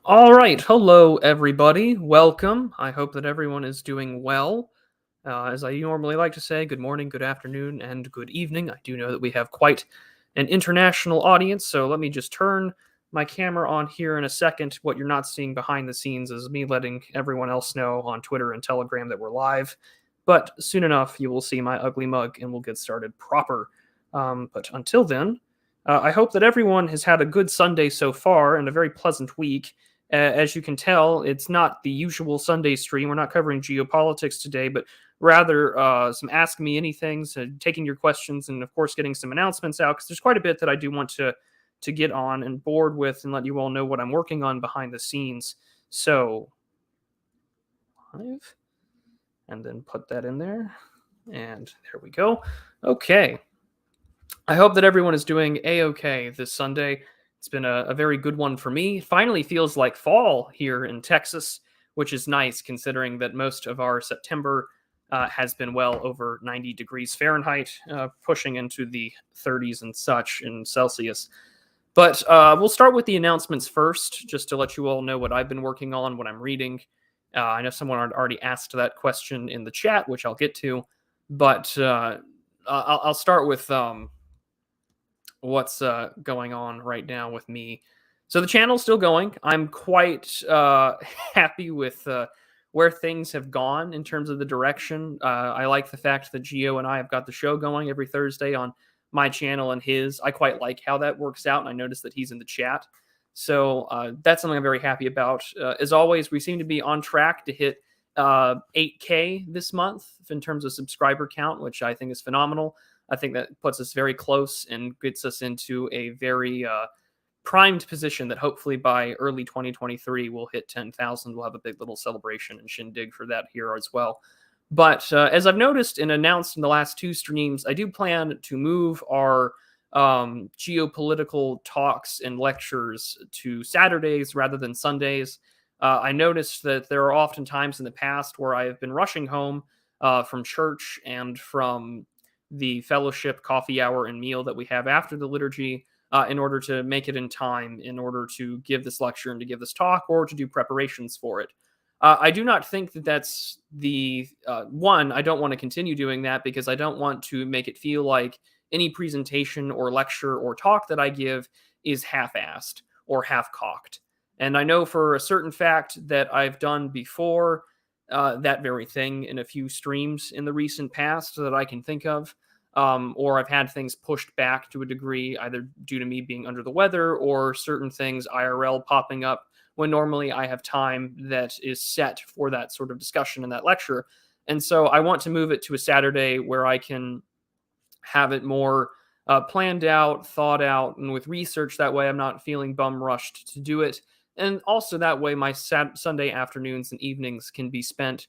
All right. Hello, everybody. Welcome. I hope that everyone is doing well. As I normally like to say, good morning, good afternoon, and good evening. I do know that we have quite an international audience, so let me just turn my camera on here in a second. What you're not seeing behind the scenes is me letting everyone else know on Twitter and Telegram that we're live. But soon enough, you will see my ugly mug and we'll get started proper. But until then, I hope that everyone has had a good Sunday so far and a very pleasant week. As you can tell, it's not the usual Sunday stream. We're not covering geopolitics today, but rather some Ask Me Anythings, taking your questions, and of course getting some announcements out because there's quite a bit that I do want to get on and board with and let you all know what I'm working on behind the scenes. So, live, and then put that in there, and there we go. Okay. I hope that everyone is doing a-okay this Sunday. It's been a very good one for me. Finally feels like fall here in Texas, which is nice considering that most of our September has been well over 90 degrees Fahrenheit, pushing into the 30s and such in Celsius. But we'll start with the announcements first, just to let you all know what I've been working on, what I'm reading. I know someone had already asked that question in the chat, which I'll get to. But I'll start with what's going on right now with me. So the channel's still going. I'm quite happy with where things have gone in terms of the direction. I like the fact that Gio and I have got the show going every Thursday on my channel and his. I quite like how that works out, and I noticed that he's in the chat. So that's something I'm very happy about. As always, we seem to be on track to hit 8K this month in terms of subscriber count, which I think is phenomenal. I think that puts us very close and gets us into a very primed position that hopefully by early 2023 we'll hit 10,000. We'll have a big little celebration and shindig for that here as well. But as I've noticed and announced in the last two streams, I do plan to move our geopolitical talks and lectures to Saturdays rather than Sundays. I noticed that there are often times in the past where I have been rushing home from church and from the fellowship coffee hour and meal that we have after the liturgy in order to make it in time, in order to give this lecture and to give this talk or to do preparations for it. I do not think that that's the one. I don't want to continue doing that because I don't want to make it feel like any presentation or lecture or talk that I give is half-assed or half-cocked. And I know for a certain fact that I've done before that very thing in a few streams in the recent past that I can think of. Or I've had things pushed back to a degree, either due to me being under the weather or certain things IRL popping up when normally I have time that is set for that sort of discussion in that lecture. And so I want to move it to a Saturday where I can have it more planned out, thought out, and with research. That way I'm not feeling bum rushed to do it. And also that way my Sunday afternoons and evenings can be spent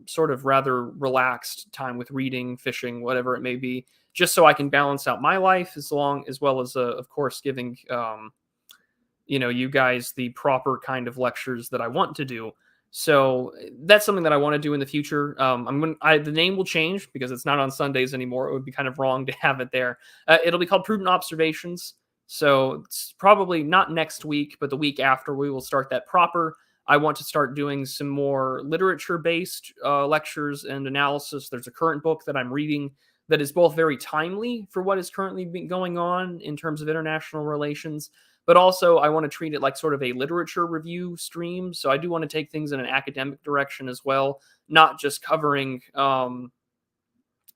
sort of rather relaxed time with reading, fishing, whatever it may be, just so I can balance out my life as well as, of course, giving you guys the proper kind of lectures that I want to do. So that's something that I want to do in the future. The name will change because it's not on Sundays anymore. It would be kind of wrong to have it there. It'll be called Prudent Observations. So it's probably not next week, but the week after we will start that proper. I want to start doing some more literature-based lectures and analysis. There's a current book that I'm reading that is both very timely for what is currently going on in terms of international relations, but also I want to treat it like sort of a literature review stream. So I do want to take things in an academic direction as well, not just covering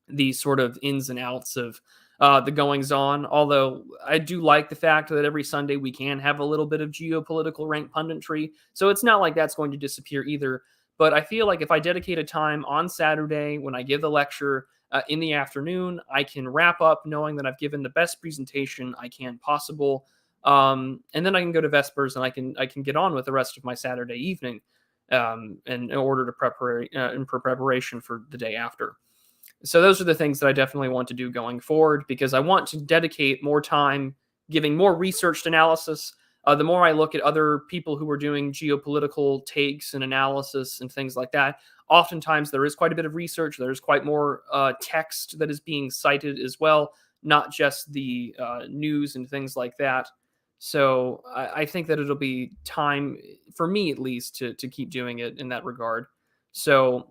the sort of ins and outs of the goings on. Although I do like the fact that every Sunday we can have a little bit of geopolitical rank punditry. So it's not like that's going to disappear either. But I feel like if I dedicate a time on Saturday when I give the lecture in the afternoon, I can wrap up knowing that I've given the best presentation I can possible. And then I can go to Vespers and I can get on with the rest of my Saturday evening in order to preparation for the day after. So those are the things that I definitely want to do going forward because I want to dedicate more time giving more researched analysis. The more I look at other people who are doing geopolitical takes and analysis and things like that, oftentimes there is quite a bit of research. There's quite more text that is being cited as well, not just the news and things like that. So I think that it'll be time for me at least to keep doing it in that regard. So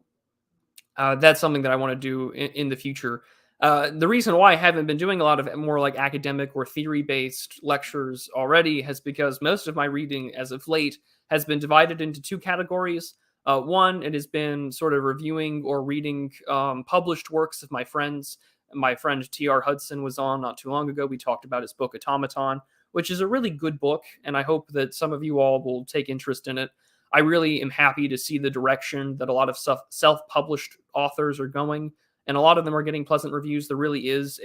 that's something that I want to do in the future. The reason why I haven't been doing a lot of more like academic or theory based lectures already has because most of my reading as of late has been divided into two categories. One, it has been sort of reviewing or reading published works of my friends. My friend T.R. Hudson was on not too long ago. We talked about his book Automaton, which is a really good book, and I hope that some of you all will take interest in it. I really am happy to see the direction that a lot of self-published authors are going, and a lot of them are getting pleasant reviews. There really is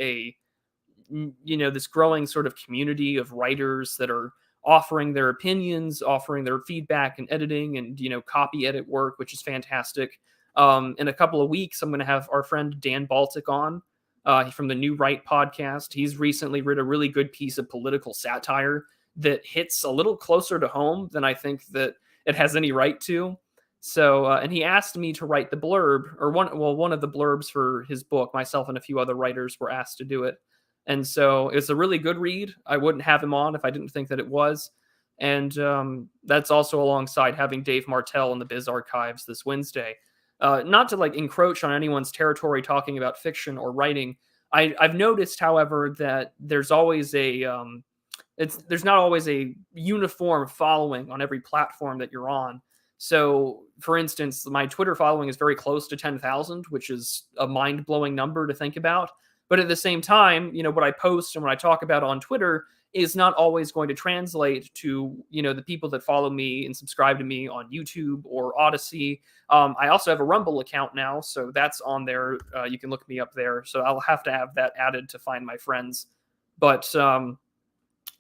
this growing sort of community of writers that are offering their opinions, offering their feedback and editing, and copy edit work, which is fantastic. In a couple of weeks, I'm going to have our friend Dan Baltic on from the New Right podcast. He's recently written a really good piece of political satire that hits a little closer to home than I think that it has any right to. So, and he asked me to write the blurb, or one of the blurbs for his book. Myself and a few other writers were asked to do it. And so it's a really good read. I wouldn't have him on if I didn't think that it was. And that's also alongside having Dave Martell in the Biz Archives this Wednesday. Not to like encroach on anyone's territory talking about fiction or writing. I've noticed, however, that there's always there's not always a uniform following on every platform that you're on. So, for instance, my Twitter following is very close to 10,000, which is a mind-blowing number to think about. But at the same time, what I post and what I talk about on Twitter is not always going to translate to, the people that follow me and subscribe to me on YouTube or Odyssey. I also have a Rumble account now, so that's on there. You can look me up there. So I'll have to have that added to find my friends. But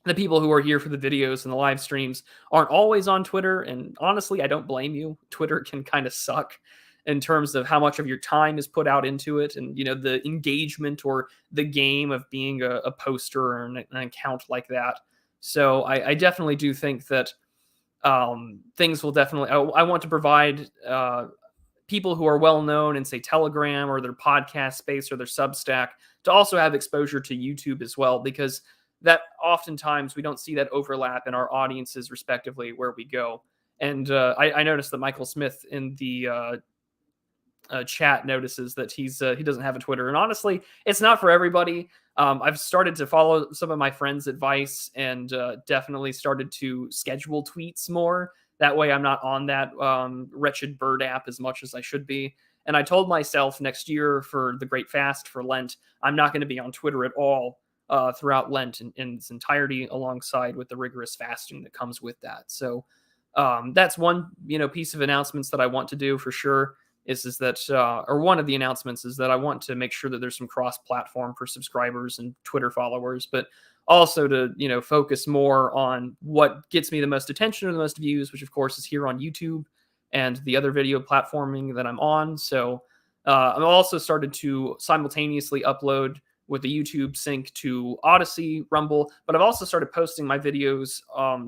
the people who are here for the videos and the live streams aren't always on Twitter. And honestly, I don't blame you. Twitter can kind of suck in terms of how much of your time is put out into it, and the engagement or the game of being a poster or an account like that. So I definitely do think that things will definitely. I want to provide people who are well known in say Telegram or their podcast space or their Substack to also have exposure to YouTube as well, because that oftentimes we don't see that overlap in our audiences respectively where we go. And I noticed that Michael Smith in the chat notices that he doesn't have a Twitter, and honestly, it's not for everybody. I've started to follow some of my friends' advice and definitely started to schedule tweets more. That way, I'm not on that wretched bird app as much as I should be. And I told myself next year for the Great Fast for Lent, I'm not going to be on Twitter at all throughout Lent in its entirety, alongside with the rigorous fasting that comes with that. So that's one piece of announcements that I want to do for sure. Is that or one of the announcements is that I want to make sure that there's some cross-platform for subscribers and Twitter followers, but also to focus more on what gets me the most attention or the most views, which of course is here on YouTube and the other video platforming that I'm on. So I'm also started to simultaneously upload with the YouTube sync to Odyssey, Rumble, but I've also started posting my videos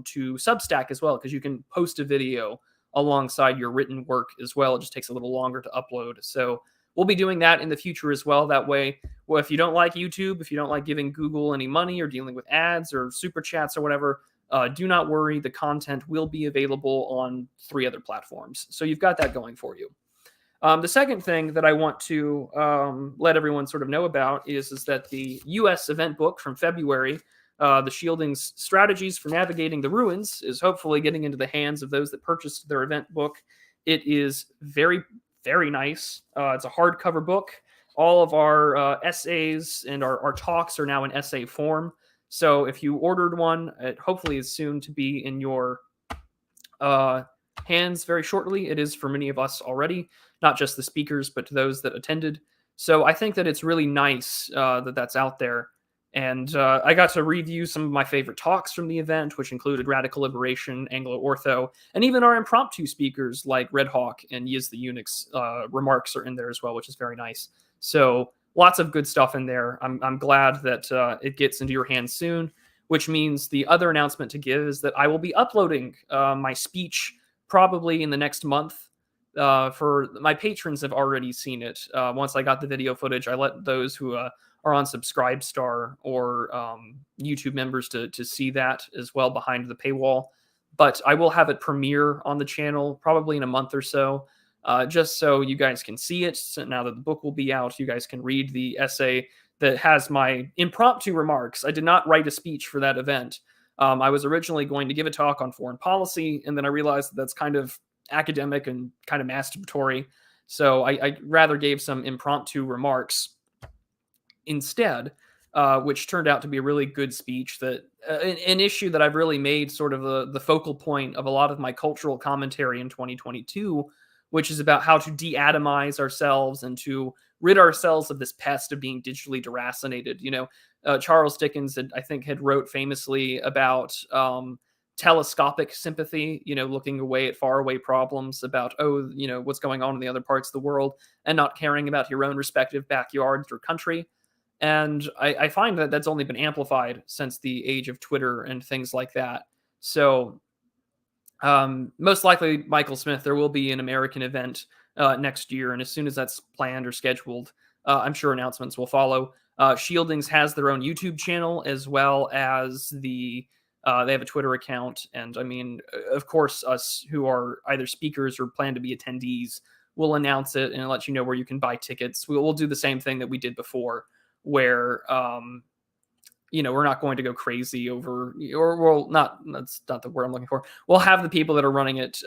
to Substack as well, because you can post a video alongside your written work as well. It just takes a little longer to upload. So we'll be doing that in the future as well. That way, well, if you don't like YouTube, if you don't like giving Google any money or dealing with ads or super chats or whatever, do not worry. The content will be available on 3 other platforms. So you've got that going for you. The second thing that I want to let everyone sort of know about is that the U.S. event book from February, The Shielding's Strategies for Navigating the Ruins, is hopefully getting into the hands of those that purchased their event book. It is very, very nice. It's a hardcover book. All of our essays and our talks are now in essay form. So if you ordered one, it hopefully is soon to be in your hands very shortly. It is for many of us already, not just the speakers, but to those that attended. So I think that it's really nice that that's out there. And I got to review some of my favorite talks from the event, which included Radical Liberation, Anglo-Ortho, and even our impromptu speakers like Red Hawk and Yiz the Eunuch's remarks are in there as well, which is very nice. So lots of good stuff in there. I'm glad that it gets into your hands soon, which means the other announcement to give is that I will be uploading my speech probably in the next month. For my patrons have already seen it. Once I got the video footage, I let those who are on Subscribestar or YouTube members to see that as well behind the paywall. But I will have it premiere on the channel probably in a month or so, just so you guys can see it. So now that the book will be out, you guys can read the essay that has my impromptu remarks. I did not write a speech for that event. I was originally going to give a talk on foreign policy, and then I realized that that's kind of academic and kind of masturbatory. So I rather gave some impromptu remarks instead, which turned out to be a really good speech. That an issue that I've really made sort of the focal point of a lot of my cultural commentary in 2022, which is about how to de-atomize ourselves and to rid ourselves of this pest of being digitally deracinated. Charles Dickens, I think, had wrote famously about telescopic sympathy, looking away at faraway problems about, what's going on in the other parts of the world and not caring about your own respective backyards or country. And I find that that's only been amplified since the age of Twitter and things like that. So most likely, Michael Smith, there will be an American event next year. And as soon as that's planned or scheduled, I'm sure announcements will follow. Shieldings has their own YouTube channel as well as they have a Twitter account. And I mean, of course, us who are either speakers or plan to be attendees will announce it and let you know where you can buy tickets. We'll do the same thing that we did before, where we're not going to go crazy over, that's not the word I'm looking for. We'll have the people that are running it,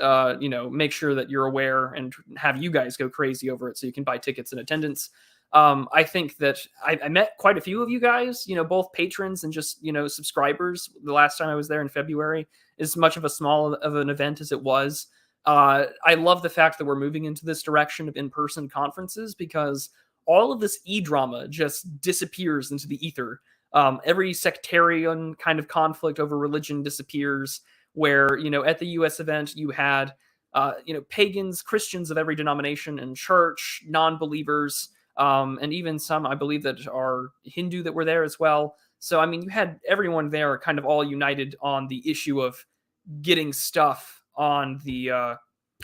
make sure that you're aware and have you guys go crazy over it so you can buy tickets in attendance. I think that I met quite a few of you guys, both patrons and just, subscribers. The last time I was there in February, as much of a small of an event as it was. I love the fact that we're moving into this direction of in-person conferences, because all of this e-drama just disappears into the ether. Every sectarian kind of conflict over religion disappears, where, at the US event, you had, pagans, Christians of every denomination and church, non-believers, and even some, I believe, that are Hindu that were there as well. So, I mean, you had everyone there kind of all united on the issue of getting stuff on the,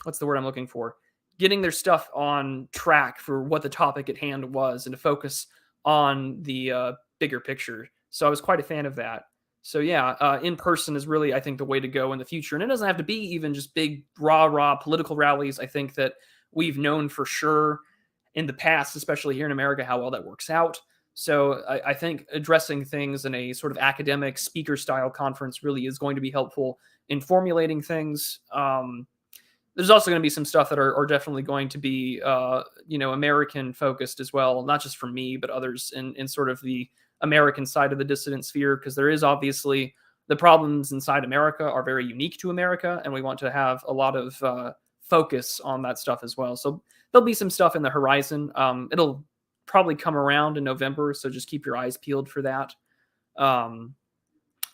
what's the word I'm looking for? Getting their stuff on track for what the topic at hand was and to focus on the bigger picture. So I was quite a fan of that. So yeah, in person is really, I think, the way to go in the future. And it doesn't have to be even just big rah political rallies. I think that we've known for sure in the past, especially here in America, how well that works out. So I think addressing things in a sort of academic speaker style conference really is going to be helpful in formulating things. There's also going to be some stuff that are definitely going to be, American focused as well, not just from me, but others in sort of the American side of the dissident sphere, because there is obviously the problems inside America are very unique to America, and we want to have a lot of focus on that stuff as well. So there'll be some stuff in the horizon. It'll probably come around in November, so just keep your eyes peeled for that. And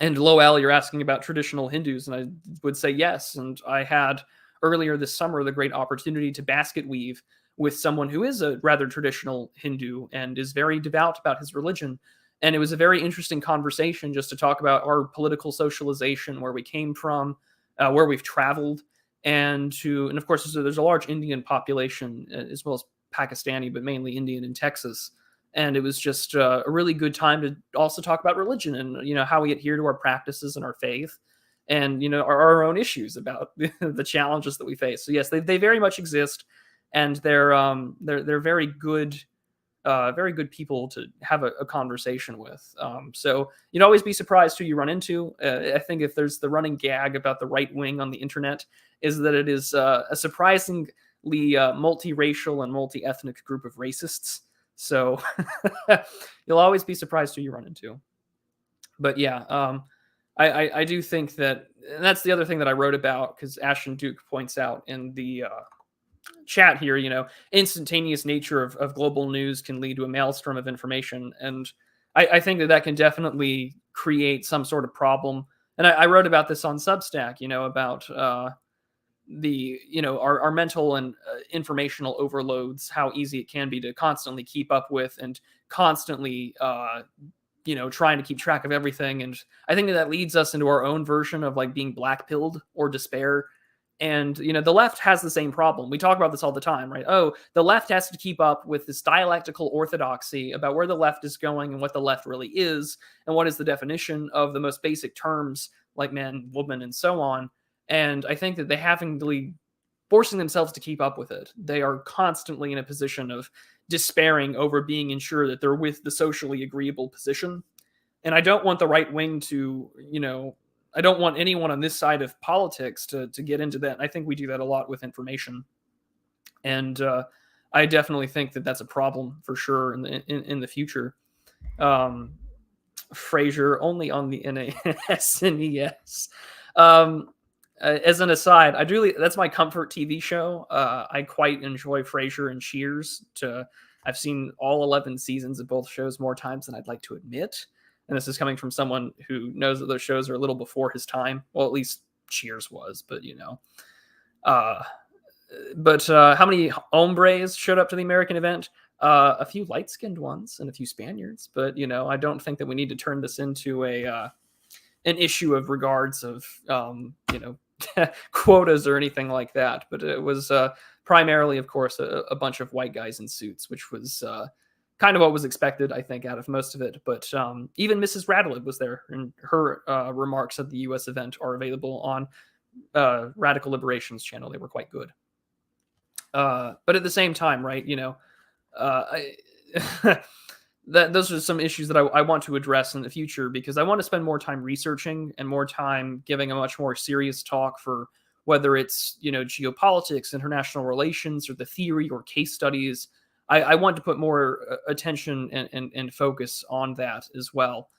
Lowell, you're asking about traditional Hindus, and I would say yes. And I had earlier this summer the great opportunity to basket weave with someone who is a rather traditional Hindu and is very devout about his religion. And it was a very interesting conversation just to talk about our political socialization, where we came from, where we've traveled, and of course, there's a large Indian population as well as Pakistani, but mainly Indian in Texas. And it was just a really good time to also talk about religion and, how we adhere to our practices and our faith and, our own issues about the challenges that we face. So yes, they very much exist, and they're very good people to have a conversation with. So you'd always be surprised who you run into. I think if there's the running gag about the right wing on the internet, is that it is a surprisingly multiracial and multi-ethnic group of racists. So you'll always be surprised who you run into. But yeah, I do think that, and that's the other thing that I wrote about, because Ashton Duke points out in the chat here, instantaneous nature of global news can lead to a maelstrom of information. And I think that can definitely create some sort of problem. And I wrote about this on Substack, about our mental and informational overloads, how easy it can be to constantly keep up with and constantly, trying to keep track of everything. And I think that leads us into our own version of like being black-pilled or despair, And, the left has the same problem. We talk about this all the time, right? Oh, the left has to keep up with this dialectical orthodoxy about where the left is going and what the left really is, and what is the definition of the most basic terms like man, woman, and so on. And I think that they haven't forcing themselves to keep up with it. They are constantly in a position of despairing over being ensured that they're with the socially agreeable position. And I don't want the right wing to, I don't want anyone on this side of politics to get into that. I think we do that a lot with information, and I definitely think that that's a problem for sure in the future. Frasier only on the SNES. As an aside, that's my comfort TV show. I quite enjoy Frasier and Cheers. I've seen all 11 seasons of both shows more times than I'd like to admit. And this is coming from someone who knows that those shows are a little before his time. Well, at least Cheers was, but how many hombres showed up to the American event? A few light-skinned ones and a few Spaniards. But, I don't think that we need to turn this into an issue of regards of, quotas or anything like that. But it was primarily, of course, a bunch of white guys in suits, which was kind of what was expected, I think, out of most of it. But even Mrs. Radlib was there, and her remarks at the U.S. event are available on Radical Liberation's channel. They were quite good. But at the same time, right, those are some issues that I want to address in the future, because I want to spend more time researching and more time giving a much more serious talk for whether it's, geopolitics, international relations, or the theory or case studies. I want to put more attention and focus on that as well,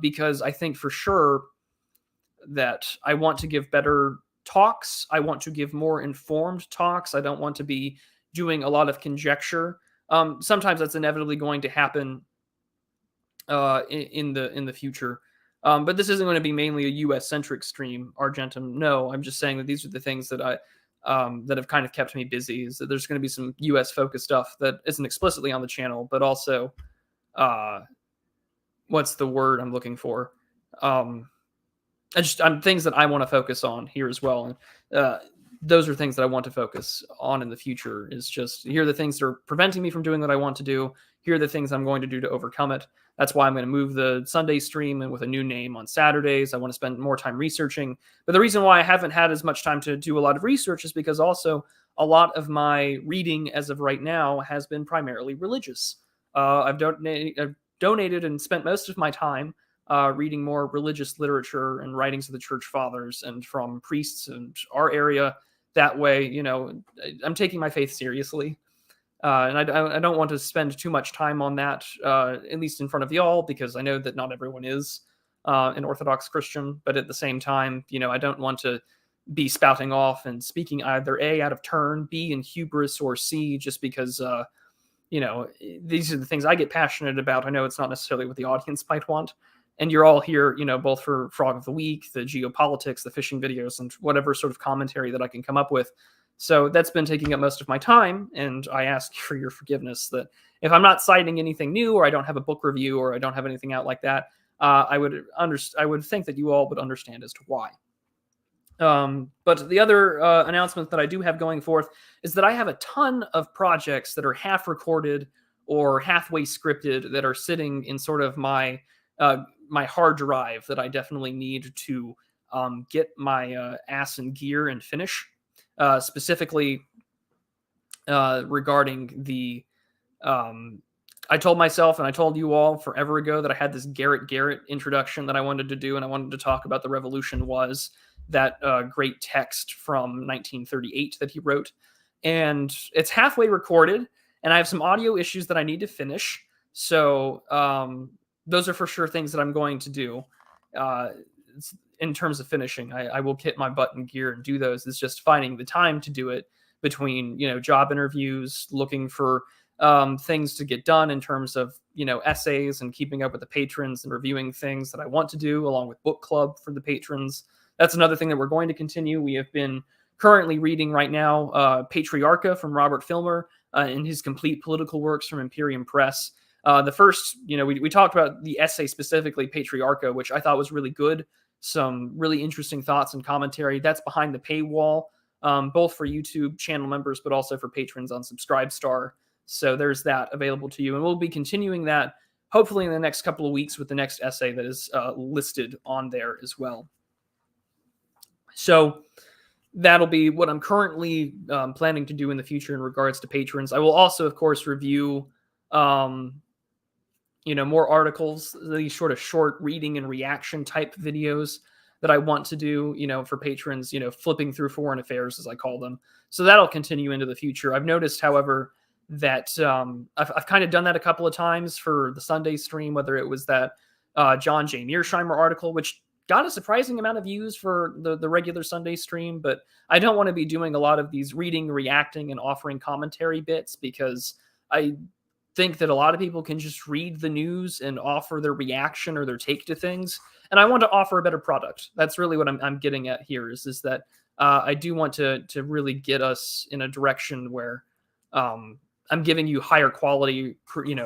because I think for sure that I want to give better talks. I want to give more informed talks. I don't want to be doing a lot of conjecture. Sometimes that's inevitably going to happen in the future. But this isn't going to be mainly a U.S.-centric stream, Argentum. No, I'm just saying that these are the things that that have kind of kept me busy. Is that there's going to be some U.S.-focused stuff that isn't explicitly on the channel, but also, what's the word I'm looking for? I'm things that I want to focus on here as well. And those are things that I want to focus on in the future. Is just, here are the things that are preventing me from doing what I want to do. Here are the things I'm going to do to overcome it. That's why I'm going to move the Sunday stream and with a new name on Saturdays. I want to spend more time researching. But the reason why I haven't had as much time to do a lot of research is because also a lot of my reading as of right now has been primarily religious. I've donated and spent most of my time reading more religious literature and writings of the church fathers and from priests in our area. That way, I'm taking my faith seriously. And I don't want to spend too much time on that, at least in front of y'all, because I know that not everyone is an Orthodox Christian. But at the same time, I don't want to be spouting off and speaking either A, out of turn, B, in hubris, or C, just because, these are the things I get passionate about. I know it's not necessarily what the audience might want. And you're all here, both for Frog of the Week, the geopolitics, the fishing videos, and whatever sort of commentary that I can come up with. So that's been taking up most of my time, and I ask for your forgiveness that if I'm not citing anything new, or I don't have a book review, or I don't have anything out like that, I would think that you all would understand as to why. But the other announcement that I do have going forth is that I have a ton of projects that are half recorded or halfway scripted that are sitting in sort of my hard drive that I definitely need to get my ass in gear and finish. Specifically regarding the I told myself and I told you all forever ago that I had this Garrett introduction that I wanted to do, and I wanted to talk about the revolution was that great text from 1938 that he wrote. And it's halfway recorded, and I have some audio issues that I need to finish. So those are for sure things that I'm going to do. In terms of finishing, I will hit my butt in gear and do those. It's just finding the time to do it between, job interviews, looking for things to get done in terms of, essays, and keeping up with the patrons and reviewing things that I want to do, along with book club for the patrons. That's another thing that we're going to continue. We have been currently reading right now Patriarcha from Robert Filmer in his complete political works from Imperium Press. The first, we talked about the essay specifically, Patriarcha, which I thought was really good. some really interesting thoughts and commentary. That's behind the paywall, both for YouTube channel members, but also for patrons on Subscribestar. So there's that available to you. And we'll be continuing that hopefully in the next couple of weeks with the next essay that is listed on there as well. So that'll be what I'm currently planning to do in the future in regards to patrons. I will also, of course, review, more articles, these sort of short reading and reaction type videos that I want to do, for patrons, flipping through foreign affairs, as I call them. So that'll continue into the future. I've noticed, however, that I've kind of done that a couple of times for the Sunday stream, whether it was that John J. Mearsheimer article, which got a surprising amount of views for the regular Sunday stream, but I don't want to be doing a lot of these reading, reacting, and offering commentary bits, because I think that a lot of people can just read the news and offer their reaction or their take to things. And I want to offer a better product. That's really what I'm getting at here is that I do want to really get us in a direction where I'm giving you higher quality, what's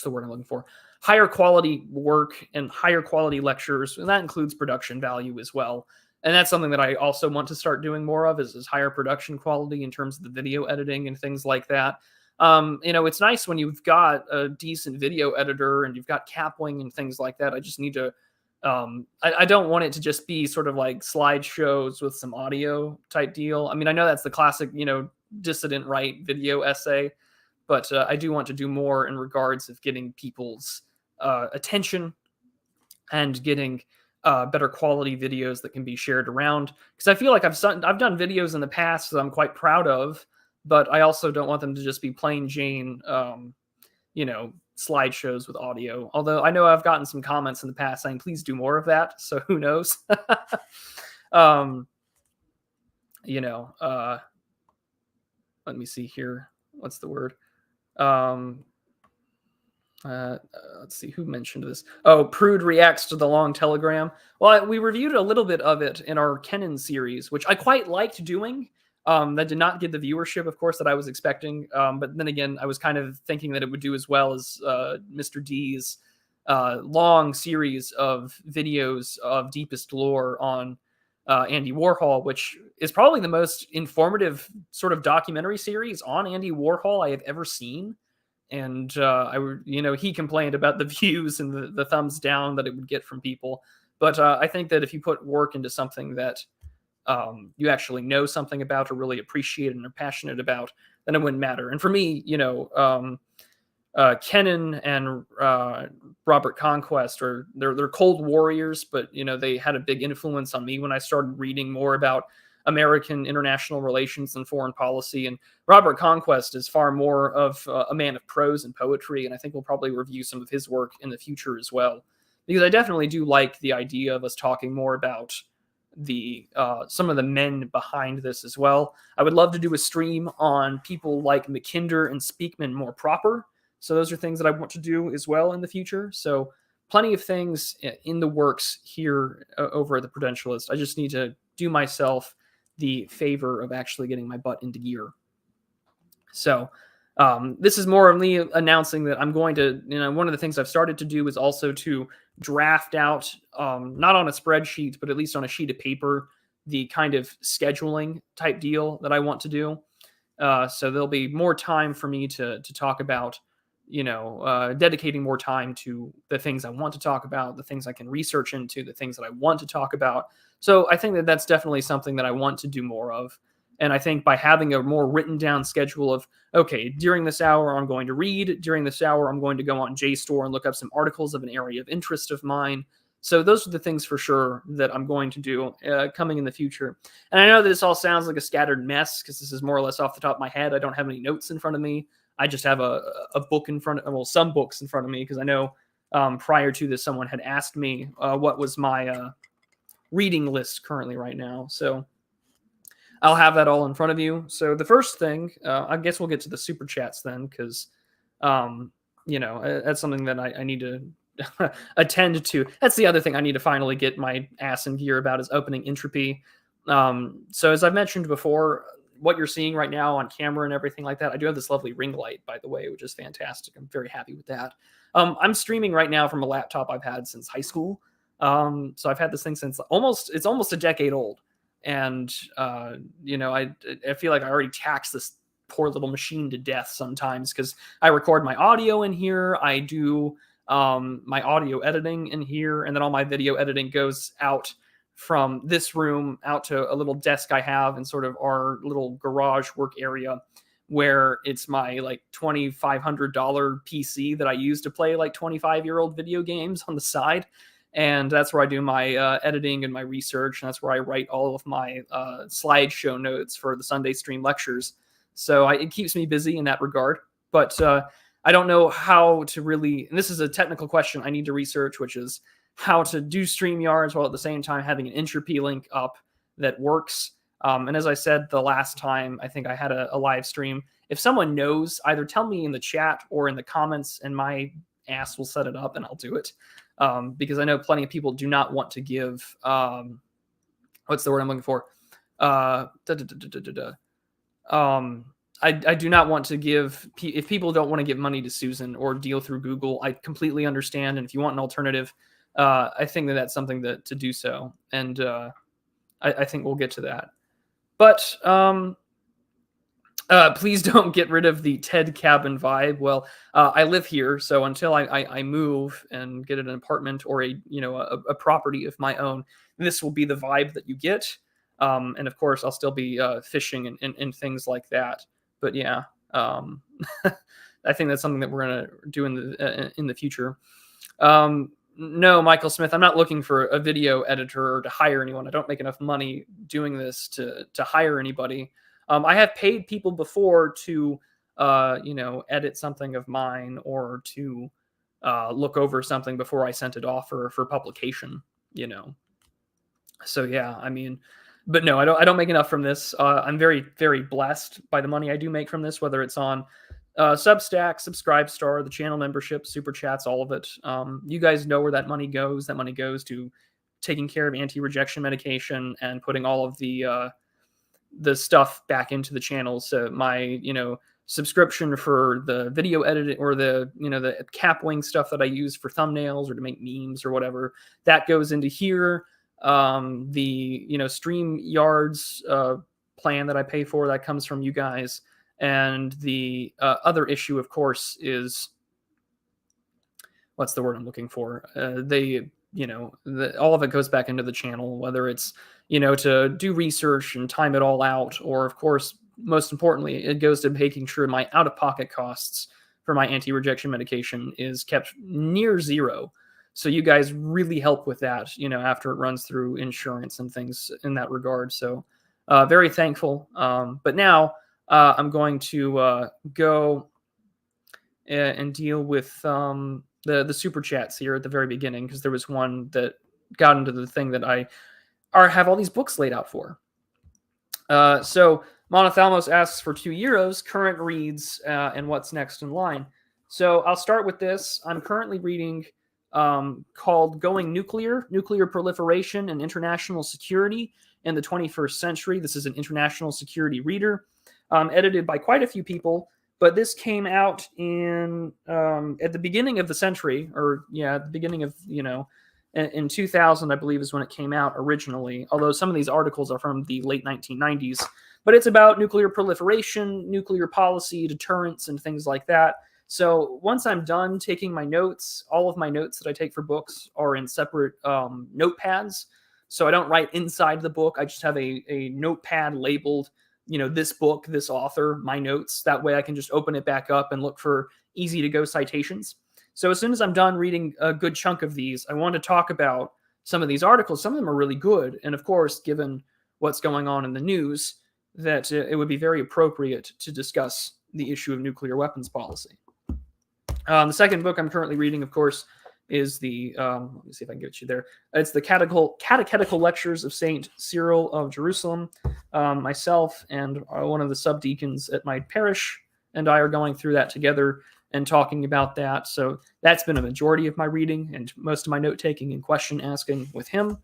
the word I'm looking for? Higher quality work and higher quality lectures. And that includes production value as well. And that's something that I also want to start doing more of is higher production quality in terms of the video editing and things like that. It's nice when you've got a decent video editor and you've got Capwing and things like that. I just need to, I don't want it to just be sort of like slideshows with some audio type deal. I mean, I know that's the classic, dissident right video essay, but I do want to do more in regards of getting people's attention and getting better quality videos that can be shared around. Because I feel like I've done videos in the past that I'm quite proud of, but I also don't want them to just be plain Jane, slideshows with audio. Although I know I've gotten some comments in the past saying, please do more of that. So who knows? Let me see here. What's the word? Let's see who mentioned this. Oh, Prude reacts to the long telegram. Well, we reviewed a little bit of it in our Kennen series, which I quite liked doing. That did not get the viewership, of course, that I was expecting. But then again, I was kind of thinking that it would do as well as Mr. D's long series of videos of deepest lore on Andy Warhol, which is probably the most informative sort of documentary series on Andy Warhol I have ever seen. And he complained about the views and the thumbs down that it would get from people. But I think that if you put work into something that you actually know something about or really appreciate and are passionate about, then it wouldn't matter. And for me, Kennen and Robert Conquest they're cold warriors, but they had a big influence on me when I started reading more about American international relations and foreign policy. And Robert Conquest is far more of a man of prose and poetry, and I think we'll probably review some of his work in the future as well, because I definitely do like the idea of us talking more about the some of the men behind this as well. I would love to do a stream on people like Mackinder and Speakman more proper. So those are things that I want to do as well in the future. So plenty of things in the works here over at the Prudentialist. I just need to do myself the favor of actually getting my butt into gear. So this is more of me announcing that I'm going to, one of the things I've started to do is also to draft out, not on a spreadsheet, but at least on a sheet of paper, the kind of scheduling type deal that I want to do. So there'll be more time for me to talk about, dedicating more time to the things I want to talk about, the things I can research into, the things that I want to talk about. So I think that that's definitely something that I want to do more of. And I think by having a more written down schedule of, okay, during this hour, I'm going to read. During this hour, I'm going to go on JSTOR and look up some articles of an area of interest of mine. So those are the things for sure that I'm going to do coming in the future. And I know that this all sounds like a scattered mess because this is more or less off the top of my head. I don't have any notes in front of me. I just have a book in front of, well, some books in front of me, because I know prior to this, someone had asked me what was my reading list currently right now. So I'll have that all in front of you. So the first thing, I guess we'll get to the super chats then, because, that's something that I need to attend to. That's the other thing I need to finally get my ass in gear about is opening entropy. So as I've mentioned before, what you're seeing right now on camera and everything like that, I do have this lovely ring light, by the way, which is fantastic. I'm very happy with that. I'm streaming right now from a laptop I've had since high school. So I've had this thing since it's almost a decade old. And, I feel like I already taxed this poor little machine to death sometimes because I record my audio in here. I do my audio editing in here, and then all my video editing goes out from this room out to a little desk I have in sort of our little garage work area, where it's my like $2,500 PC that I use to play like 25-year-old video games on the side. And that's where I do my editing and my research. And that's where I write all of my slideshow notes for the Sunday stream lectures. So it keeps me busy in that regard. But I don't know how to really, and this is a technical question I need to research, which is how to do StreamYards while at the same time having an entropy link up that works. And as I said the last time, I think I had a live stream. If someone knows, either tell me in the chat or in the comments, and my ass will set it up and I'll do it. Because I know plenty of people do not want to give, what's the word I'm looking for? I do not want to give, if people don't want to give money to Susan or deal through Google, I completely understand. And if you want an alternative, I think that's something to do so. And I think we'll get to that. But please don't get rid of the Ted cabin vibe. Well, I live here, so until I move and get an apartment or a property of my own, this will be the vibe that you get. And of course, I'll still be fishing and things like that. But yeah, I think that's something that we're gonna do in the future. No, Michael Smith, I'm not looking for a video editor or to hire anyone. I don't make enough money doing this to hire anybody. I have paid people before to, edit something of mine or to look over something before I sent it off for publication, So yeah, I mean, but no, I don't make enough from this. I'm very, very blessed by the money I do make from this, whether it's on Substack, Subscribestar, the channel membership, super chats, all of it. You guys know where that money goes. That money goes to taking care of anti-rejection medication and putting all of the stuff back into the channel. So my, subscription for the video editing or the Capwing stuff that I use for thumbnails or to make memes or whatever, that goes into here. The, StreamYards plan that I pay for, that comes from you guys. And the other issue, of course, is, what's the word I'm looking for? All of it goes back into the channel, whether it's, to do research and time it all out, or of course, most importantly, it goes to making sure my out-of-pocket costs for my anti-rejection medication is kept near zero. So you guys really help with that, after it runs through insurance and things in that regard. So very thankful. But now I'm going to go and deal with the super chats here at the very beginning, because there was one that got into the thing that I have all these books laid out for. So Monothalmos asks for €2, current reads, and what's next in line. So I'll start with this. I'm currently reading called Going Nuclear, Nuclear Proliferation and International Security in the 21st Century. This is an international security reader, edited by quite a few people. But this came out in at the beginning of the century, or at the beginning of, in 2000, I believe, is when it came out originally. Although some of these articles are from the late 1990s. But it's about nuclear proliferation, nuclear policy, deterrence, and things like that. So once I'm done taking my notes, all of my notes that I take for books are in separate notepads. So I don't write inside the book. I just have a notepad labeled, this book, this author, my notes. That way I can just open it back up and look for easy to go citations. So as soon as I'm done reading a good chunk of these, I want to talk about some of these articles. Some of them are really good. And of course, given what's going on in the news, that it would be very appropriate to discuss the issue of nuclear weapons policy. The second book I'm currently reading, of course, is the, let me see if I can get you there. It's the Catechetical Lectures of St. Cyril of Jerusalem. Myself and one of the subdeacons at my parish and I are going through that together and talking about that. So that's been a majority of my reading and most of my note-taking and question asking with him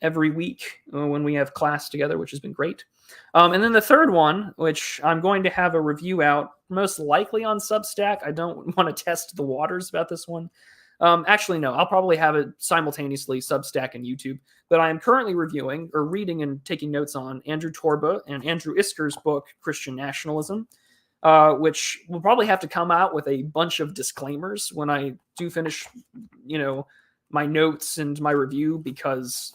every week when we have class together, which has been great. And then the third one, which I'm going to have a review out, most likely on Substack. I don't want to test the waters about this one. Actually, no, I'll probably have it simultaneously Substack and YouTube. But I am currently reviewing or reading and taking notes on Andrew Torba and Andrew Isker's book, Christian Nationalism, which will probably have to come out with a bunch of disclaimers when I do finish, my notes and my review, because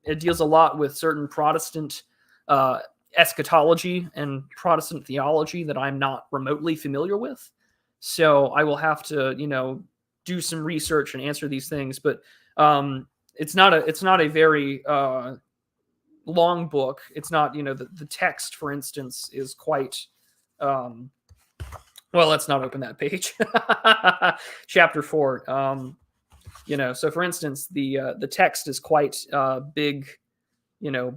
it deals a lot with certain Protestant eschatology and Protestant theology that I'm not remotely familiar with. So I will have to, do some research and answer these things. But it's not a very long book. It's not, the text, for instance, is quite. Well, let's not open that page. Chapter 4. So for instance, the text is quite big,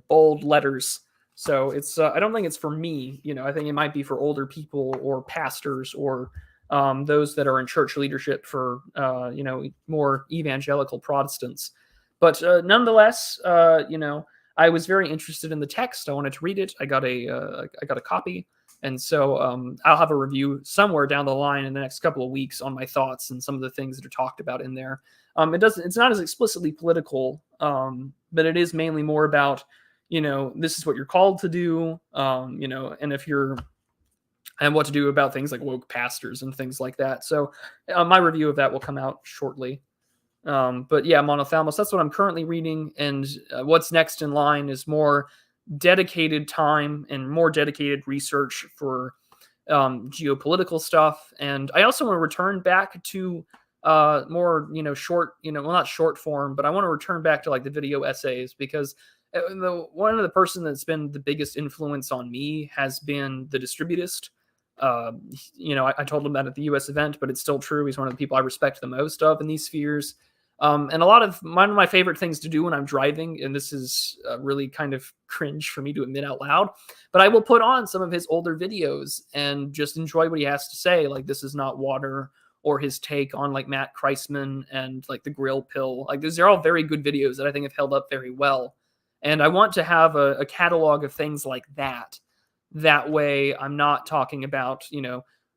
bold letters. So it's I don't think it's for me. I think it might be for older people or pastors or those that are in church leadership for more evangelical Protestants. But nonetheless, I was very interested in the text. I wanted to read it. I got a copy. And so I'll have a review somewhere down the line in the next couple of weeks on my thoughts and some of the things that are talked about in there. It's not as explicitly political, but it is mainly more about, this is what you're called to do, and if you're, and what to do about things like woke pastors and things like that. So my review of that will come out shortly. But yeah, Monothalmos, that's what I'm currently reading. And what's next in line is more dedicated time and more dedicated research for geopolitical stuff. And I also want to return back to more, short, well, not short form, but I want to return back to like the video essays, because one of the person that's been the biggest influence on me has been the Distributist. I told him that at the US event, but it's still true. He's one of the people I respect the most of in these spheres. And one of my favorite things to do when I'm driving, and this is really kind of cringe for me to admit out loud, but I will put on some of his older videos and just enjoy what he has to say. Like This Is Not Water, or his take on like Matt Kreisman and like the Grill Pill. Like these are all very good videos that I think have held up very well. And I want to have a catalog of things like that. That way I'm not talking about,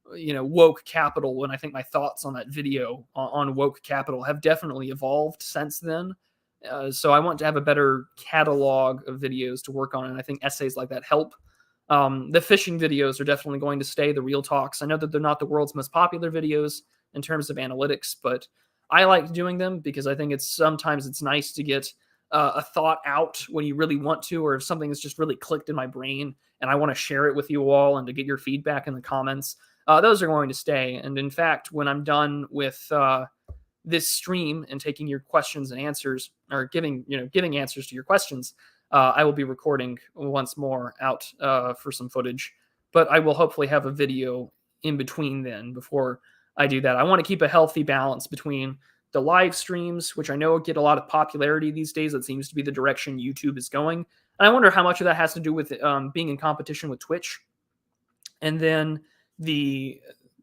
woke capital. And I think my thoughts on that video on woke capital have definitely evolved since then. So I want to have a better catalog of videos to work on. And I think essays like that help. The fishing videos are definitely going to stay, the real talks. I know that they're not the world's most popular videos in terms of analytics, but I like doing them because I think sometimes it's nice to get a thought out when you really want to, or if something has just really clicked in my brain and I want to share it with you all and to get your feedback in the comments. Those are going to stay. And in fact, when I'm done with this stream and taking your questions and answers, or giving answers to your questions, I will be recording once more out for some footage. But I will hopefully have a video in between then before I do that. I want to keep a healthy balance between the live streams, which I know get a lot of popularity these days. That seems to be the direction YouTube is going. And I wonder how much of that has to do with being in competition with Twitch. And then the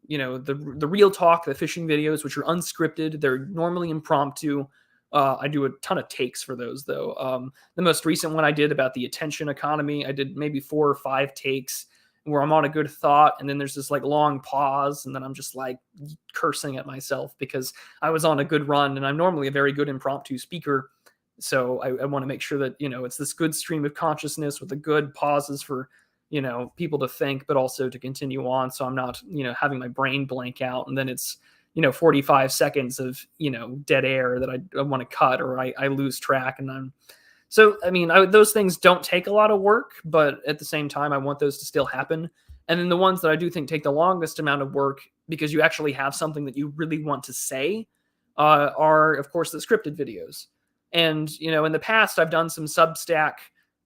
real talk, the fishing videos, which are unscripted. They're normally impromptu. I do a ton of takes for those, though. The most recent one I did about the attention economy, I did maybe 4 or 5 takes where I'm on a good thought, and then there's this like long pause, and then I'm just like cursing at myself because I was on a good run, and I'm normally a very good impromptu speaker. So I want to make sure that, it's this good stream of consciousness with the good pauses for, people to think, but also to continue on. So I'm not, having my brain blank out, and then it's, 45 seconds of, dead air that I want to cut, or I lose track. And those things don't take a lot of work, but at the same time, I want those to still happen. And then the ones that I do think take the longest amount of work, because you actually have something that you really want to say, are, of course, the scripted videos. And, in the past, I've done some Substack,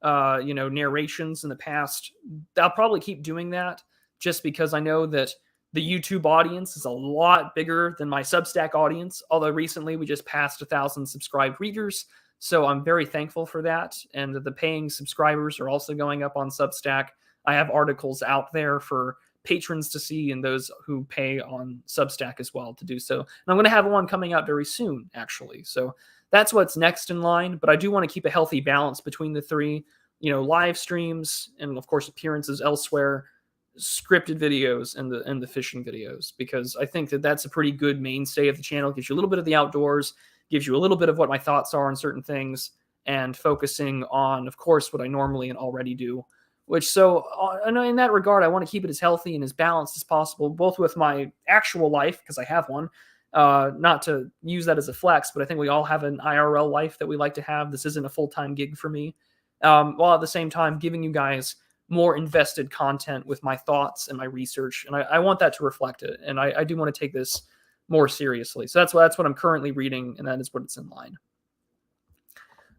narrations in the past. I'll probably keep doing that just because I know that the YouTube audience is a lot bigger than my Substack audience. Although recently we just passed 1,000 subscribed readers. So I'm very thankful for that. And the paying subscribers are also going up on Substack. I have articles out there for patrons to see, and those who pay on Substack as well to do so. And I'm going to have one coming out very soon, actually. So that's what's next in line. But I do want to keep a healthy balance between the three, live streams and, of course, appearances elsewhere. scripted videos and the fishing videos, because I think that that's a pretty good mainstay of the channel. It gives you a little bit of the outdoors, gives you a little bit of what my thoughts are on certain things, and focusing on, of course, what I normally and already do. In that regard, I want to keep it as healthy and as balanced as possible, both with my actual life, because I have one, not to use that as a flex, but I think we all have an IRL life that we like to have. This isn't a full-time gig for me. While at the same time giving you guys more invested content with my thoughts and my research. And I want that to reflect it. And I do want to take this more seriously. So that's what I'm currently reading, and that is what it's in line.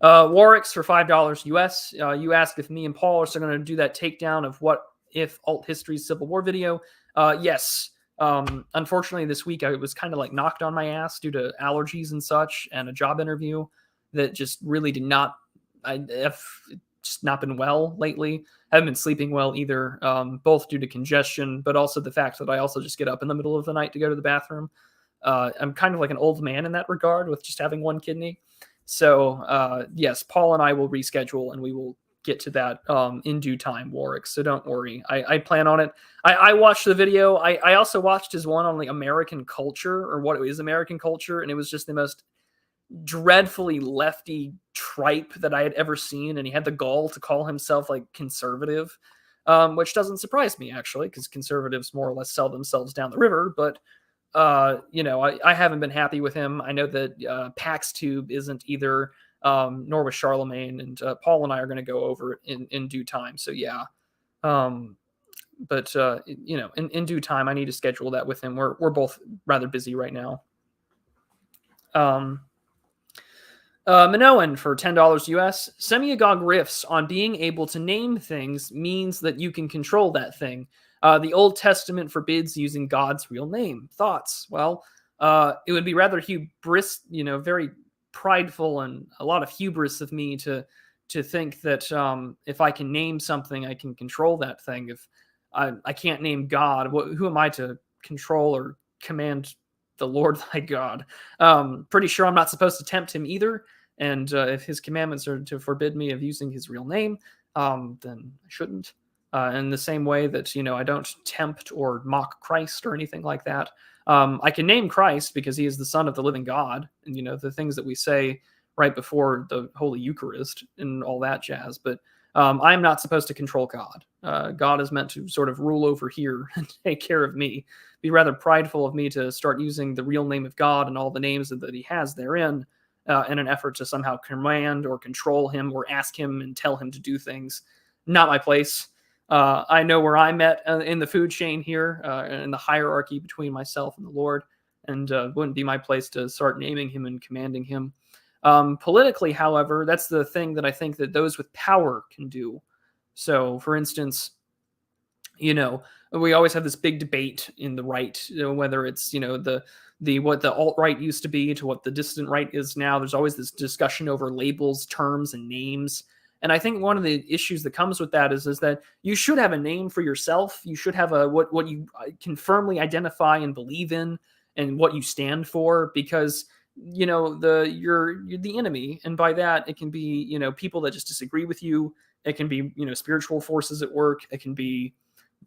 Warwick's for $5 US. You asked if me and Paul are still going to do that takedown of What If Alt History's Civil War video. Yes. Unfortunately, this week I was kind of like knocked on my ass due to allergies and such, and a job interview that just really did not. I've just not been well lately. I haven't been sleeping well either, both due to congestion, but also the fact that I also just get up in the middle of the night to go to the bathroom. I'm kind of like an old man in that regard with just having one kidney. So, yes, Paul and I will reschedule, and we will get to that in due time, Warwick. So don't worry. I plan on it. I watched the video. I also watched his one on like American culture, or what is American culture, and it was just the most dreadfully lefty tripe that I had ever seen, and he had the gall to call himself like conservative, which doesn't surprise me actually, because conservatives more or less sell themselves down the river. But I haven't been happy with him. I know that PaxTube isn't either, nor was Charlemagne, and Paul and I are going to go over it in due time. So yeah, but in due time, I need to schedule that with him. We're both rather busy right now. Minoan for $10 US. Semiagog riffs on being able to name things means that you can control that thing. The Old Testament forbids using God's real name. Thoughts? Well, it would be rather hubris, very prideful and a lot of hubris of me to think that if I can name something, I can control that thing. If I can't name God, who am I to control or command the Lord thy God? Pretty sure I'm not supposed to tempt him either. And if his commandments are to forbid me of using his real name, then I shouldn't. In the same way that, I don't tempt or mock Christ or anything like that. I can name Christ because he is the Son of the living God. And, the things that we say right before the Holy Eucharist and all that jazz. But I'm not supposed to control God. God is meant to sort of rule over here and take care of me. Be rather prideful of me to start using the real name of God and all the names that he has therein in an effort to somehow command or control him or ask him and tell him to do things. Not my place. I know where I'm at in the food chain here, in the hierarchy between myself and the Lord, and wouldn't be my place to start naming him and commanding him. Politically, however, that's the thing that I think that those with power can do. So, for instance, we always have this big debate in the right, whether it's, what the alt-right used to be to what the distant right is now. There's always this discussion over labels, terms, and names. And I think one of the issues that comes with that is that you should have a name for yourself. You should have what you can firmly identify and believe in, and what you stand for, because you're the enemy, and by that it can be people that just disagree with you. It can be spiritual forces at work. It can be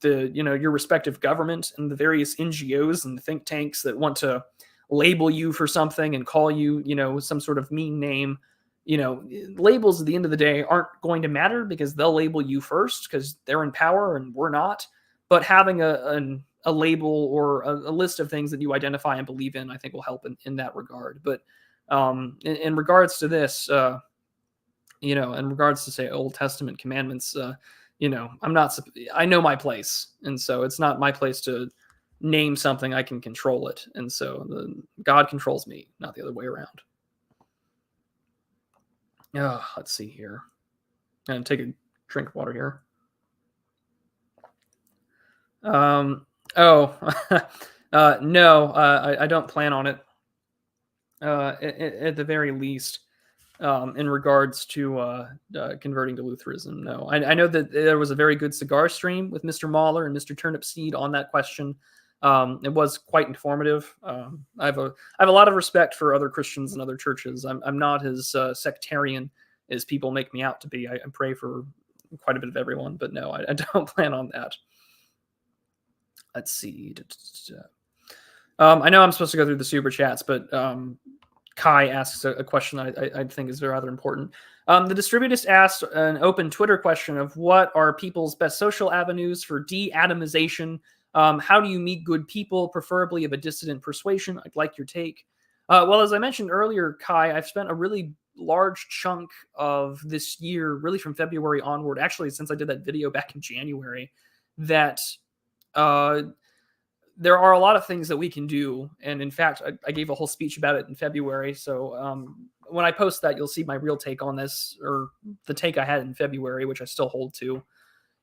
your respective government and the various NGOs and think tanks that want to label you for something and call you some sort of mean name. Labels at the end of the day aren't going to matter, because they'll label you first because they're in power and we're not. But having a label or a list of things that you identify and believe in, I think will help in that regard. But in regards to this, in regards to say Old Testament commandments, I know my place. And so it's not my place to name something. I can control it. And so God controls me, not the other way around. Let's see here. And take a drink of water here. No, I don't plan on it. At the very least, in regards to converting to Lutheranism, no. I know that there was a very good cigar stream with Mr. Mahler and Mr. Turnipseed on that question. It was quite informative. I have a lot of respect for other Christians and other churches. I'm not as sectarian as people make me out to be. I pray for quite a bit of everyone, but no, I don't plan on that. Let's see. I know I'm supposed to go through the super chats, but Kai asks a question that I think is rather important. The distributist asked an open Twitter question of what are people's best social avenues for de-atomization. How do you meet good people, preferably of a dissident persuasion? I'd like your take. Well, as I mentioned earlier, Kai, I've spent a really large chunk of this year, really from February onward, actually since I did that video back in January, that there are a lot of things that we can do. And in fact, I gave a whole speech about it in February. So when I post that, you'll see my real take on this, or the take I had in February, which I still hold to,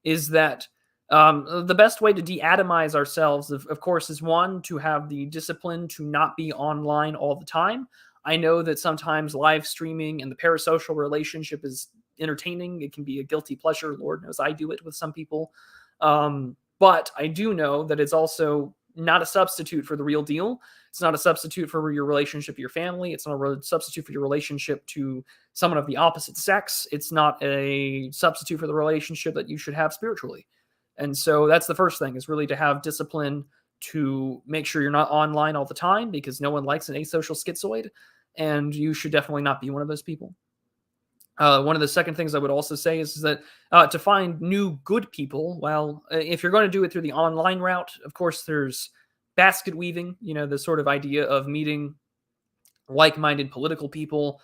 is that the best way to de-atomize ourselves, of course, is one, to have the discipline to not be online all the time. I know that sometimes live streaming and the parasocial relationship is entertaining. It can be a guilty pleasure. Lord knows I do it with some people. But I do know that it's also not a substitute for the real deal. It's not a substitute for your relationship to your family. It's not a substitute for your relationship to someone of the opposite sex. It's not a substitute for the relationship that you should have spiritually. And so that's the first thing, is really to have discipline to make sure you're not online all the time, because no one likes an asocial schizoid, and you should definitely not be one of those people. One of the second things I would also say is that to find new good people, well, if you're going to do it through the online route, of course, there's basket weaving, the sort of idea of meeting like-minded political people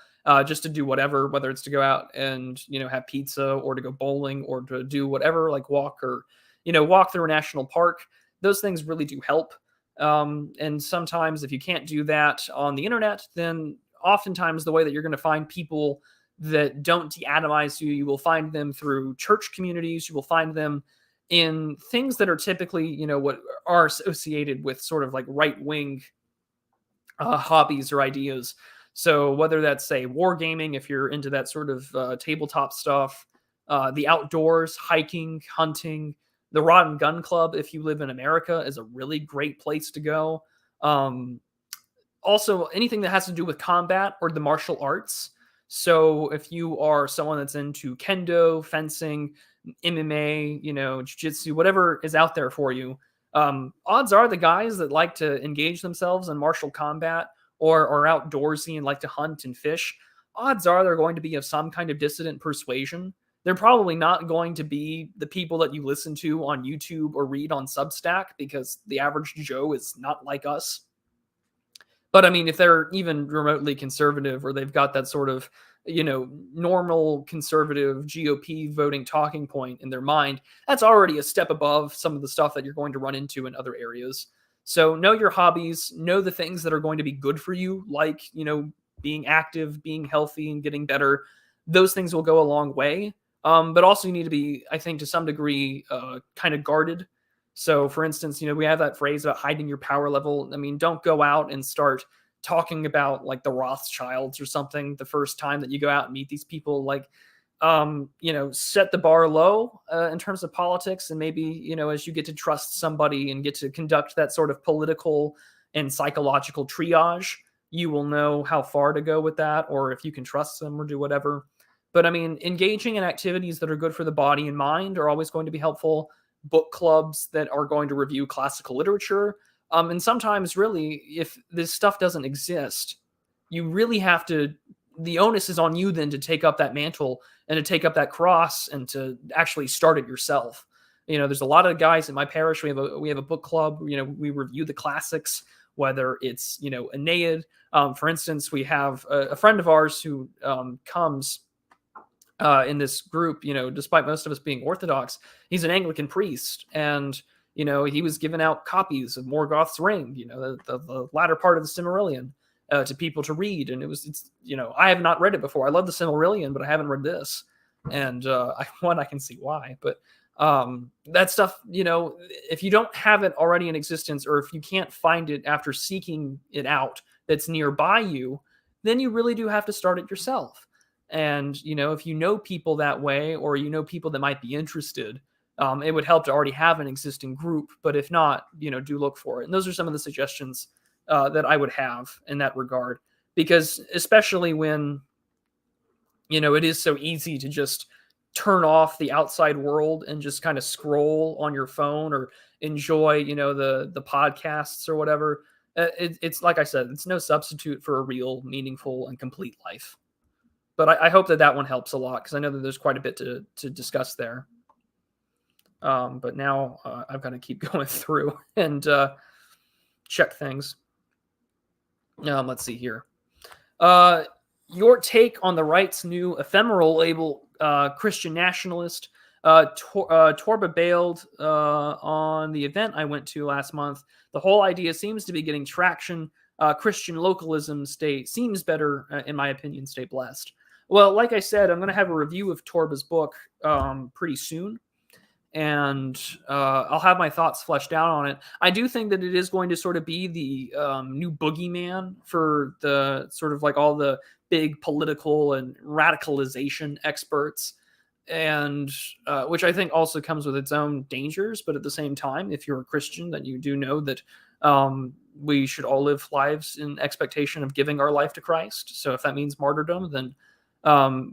just to do whatever, whether it's to go out and, have pizza, or to go bowling, or to do whatever, like walk, or, walk through a national park. Those things really do help. And sometimes if you can't do that on the internet, then oftentimes the way that you're going to find people that don't de-atomize you, you will find them through church communities. You will find them in things that are typically, what are associated with sort of like right-wing hobbies or ideas. So whether that's, say, wargaming, if you're into that sort of tabletop stuff, the outdoors, hiking, hunting, the Rod and Gun Club, if you live in America, is a really great place to go. Also, anything that has to do with combat or the martial arts. So if you are someone that's into kendo, fencing, MMA, jiu-jitsu, whatever is out there for you, odds are the guys that like to engage themselves in martial combat, or are outdoorsy and like to hunt and fish, odds are they're going to be of some kind of dissident persuasion. They're probably not going to be the people that you listen to on YouTube or read on Substack, because the average Joe is not like us. But I mean, if they're even remotely conservative, or they've got that sort of, normal conservative GOP voting talking point in their mind, that's already a step above some of the stuff that you're going to run into in other areas. So know your hobbies, know the things that are going to be good for you, like, being active, being healthy, and getting better. Those things will go a long way. But also you need to be, I think, to some degree, kind of guarded. So, for instance, we have that phrase about hiding your power level. I mean, don't go out and start talking about like the Rothschilds or something the first time that you go out and meet these people. Like, set the bar low in terms of politics, and maybe, as you get to trust somebody and get to conduct that sort of political and psychological triage, you will know how far to go with that, or if you can trust them or do whatever. But I mean, engaging in activities that are good for the body and mind are always going to be helpful. Book clubs that are going to review classical literature. And sometimes, really, if this stuff doesn't exist, you really have to, the onus is on you then to take up that mantle and to take up that cross and to actually start it yourself. There's a lot of guys in my parish. We have a book club. We review the classics, whether it's, Aeneid. For instance, we have a friend of ours who comes in this group, despite most of us being Orthodox. He's an Anglican priest, and he was giving out copies of Morgoth's Ring, the latter part of the Silmarillion, to people to read. And it's I have not read it before. I love the Silmarillion, but I haven't read this, and I can see why. But that stuff, if you don't have it already in existence, or if you can't find it after seeking it out that's nearby you, then you really do have to start it yourself. And, if you know people that way, or people that might be interested, it would help to already have an existing group. But if not, do look for it. And those are some of the suggestions that I would have in that regard, because especially when, it is so easy to just turn off the outside world and just kind of scroll on your phone or enjoy, the podcasts or whatever. It's like I said, it's no substitute for a real, meaningful, and complete life. But I hope that one helps a lot, because I know that there's quite a bit to discuss there. But now I've got to keep going through and check things. Let's see here. Your take on the right's new ephemeral label, Christian nationalist. Torba bailed on the event I went to last month. The whole idea seems to be getting traction. Christian localism seems better, in my opinion. Stay blessed. Well, like I said, I'm going to have a review of Torba's book pretty soon, and I'll have my thoughts fleshed out on it. I do think that it is going to sort of be the new boogeyman for the sort of like all the big political and radicalization experts, and which I think also comes with its own dangers. But at the same time, if you're a Christian, then you do know that we should all live lives in expectation of giving our life to Christ. So if that means martyrdom, then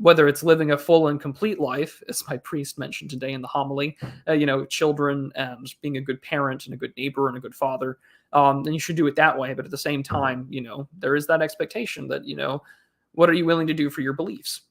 whether it's living a full and complete life, as my priest mentioned today in the homily, children and being a good parent and a good neighbor and a good father, then you should do it that way. But at the same time, there is that expectation that, what are you willing to do for your beliefs?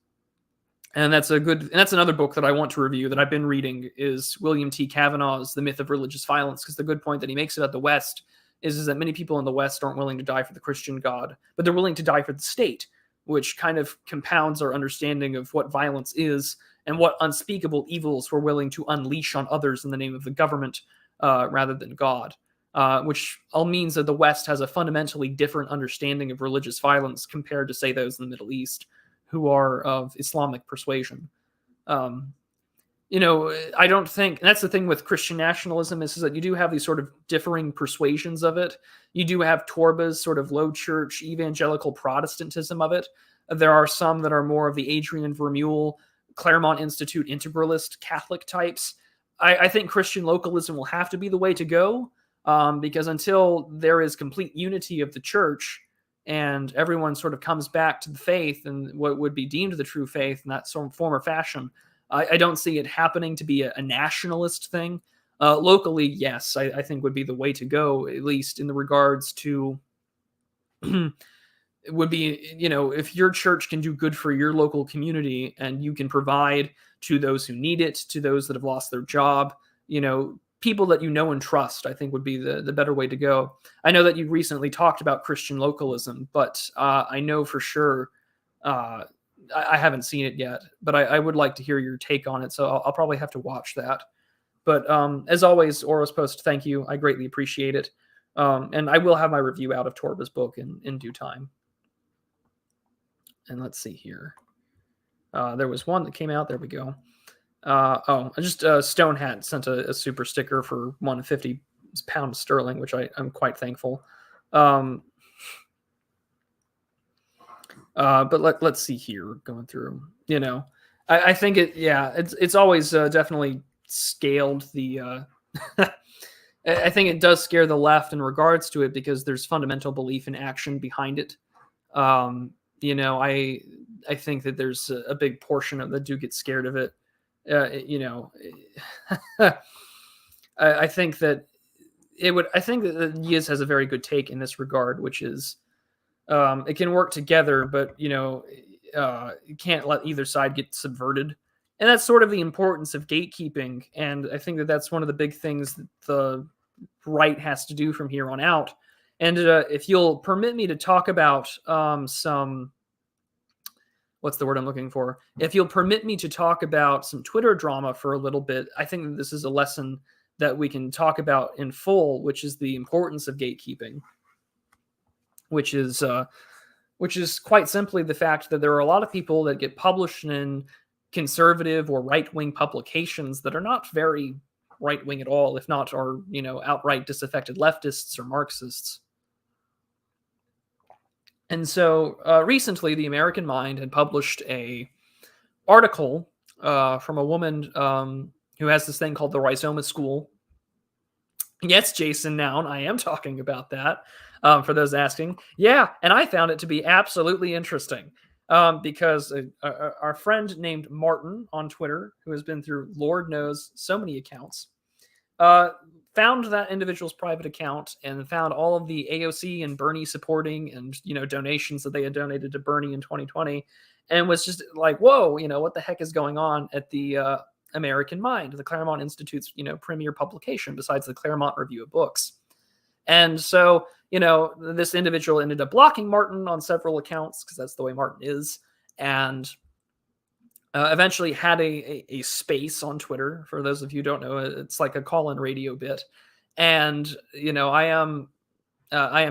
And that's another book that I want to review that I've been reading, is William T. Cavanaugh's The Myth of Religious Violence, because the good point that he makes about the West is that many people in the West aren't willing to die for the Christian God, but they're willing to die for the state, which kind of compounds our understanding of what violence is and what unspeakable evils we're willing to unleash on others in the name of the government rather than God, which all means that the West has a fundamentally different understanding of religious violence compared to, say, those in the Middle East who are of Islamic persuasion. I don't think, and that's the thing with Christian nationalism, is that you do have these sort of differing persuasions of it. You do have Torba's sort of low church evangelical Protestantism of it. There are some that are more of the Adrian Vermeule, Claremont Institute integralist Catholic types. I think Christian localism will have to be the way to go, because until there is complete unity of the church and everyone sort of comes back to the faith and what would be deemed the true faith in that sort of form or fashion, I don't see it happening to be a nationalist thing. Locally, yes, I think would be the way to go, at least in the regards to, it would be, if your church can do good for your local community and you can provide to those who need it, to those that have lost their job, people that you know and trust, I think would be the better way to go. I know that you recently talked about Christian localism, but I know for sure, I haven't seen it yet, but I would like to hear your take on it, so I'll probably have to watch that. But as always, Oros Post, thank you. I greatly appreciate it. And I will have my review out of Torba's book in due time. And let's see here. There was one that came out. There we go. Stone Hat sent a super sticker for £150 sterling, which I'm quite thankful. But let's see here, going through, I think it's always definitely scaled the, I think it does scare the left in regards to it, because there's fundamental belief in action behind it. I think that there's a big portion of that do get scared of it. I think that Yiz has a very good take in this regard, which is, it can work together, but you can't let either side get subverted. And that's sort of the importance of gatekeeping. And I think that that's one of the big things that the right has to do from here on out. And if you'll permit me to talk about what's the word I'm looking for? If you'll permit me to talk about some Twitter drama for a little bit, I think that this is a lesson that we can talk about in full, which is the importance of gatekeeping, which is quite simply the fact that there are a lot of people that get published in conservative or right-wing publications that are not very right-wing at all, if not are, outright disaffected leftists or Marxists. And so recently, the American Mind had published a article from a woman who has this thing called the Rhizome School. Yes, Jason Noun, I am talking about that, for those asking. Yeah, and I found it to be absolutely interesting. because our friend named Martin on Twitter, who has been through Lord knows so many accounts, found that individual's private account and found all of the AOC and Bernie supporting and, donations that they had donated to Bernie in 2020, and was just like, whoa, what the heck is going on at the American Mind, the Claremont Institute's, premier publication besides the Claremont Review of Books. And so, this individual ended up blocking Martin on several accounts because that's the way Martin is, and eventually had a space on Twitter. For those of you who don't know, it's like a call-in radio bit. And, I am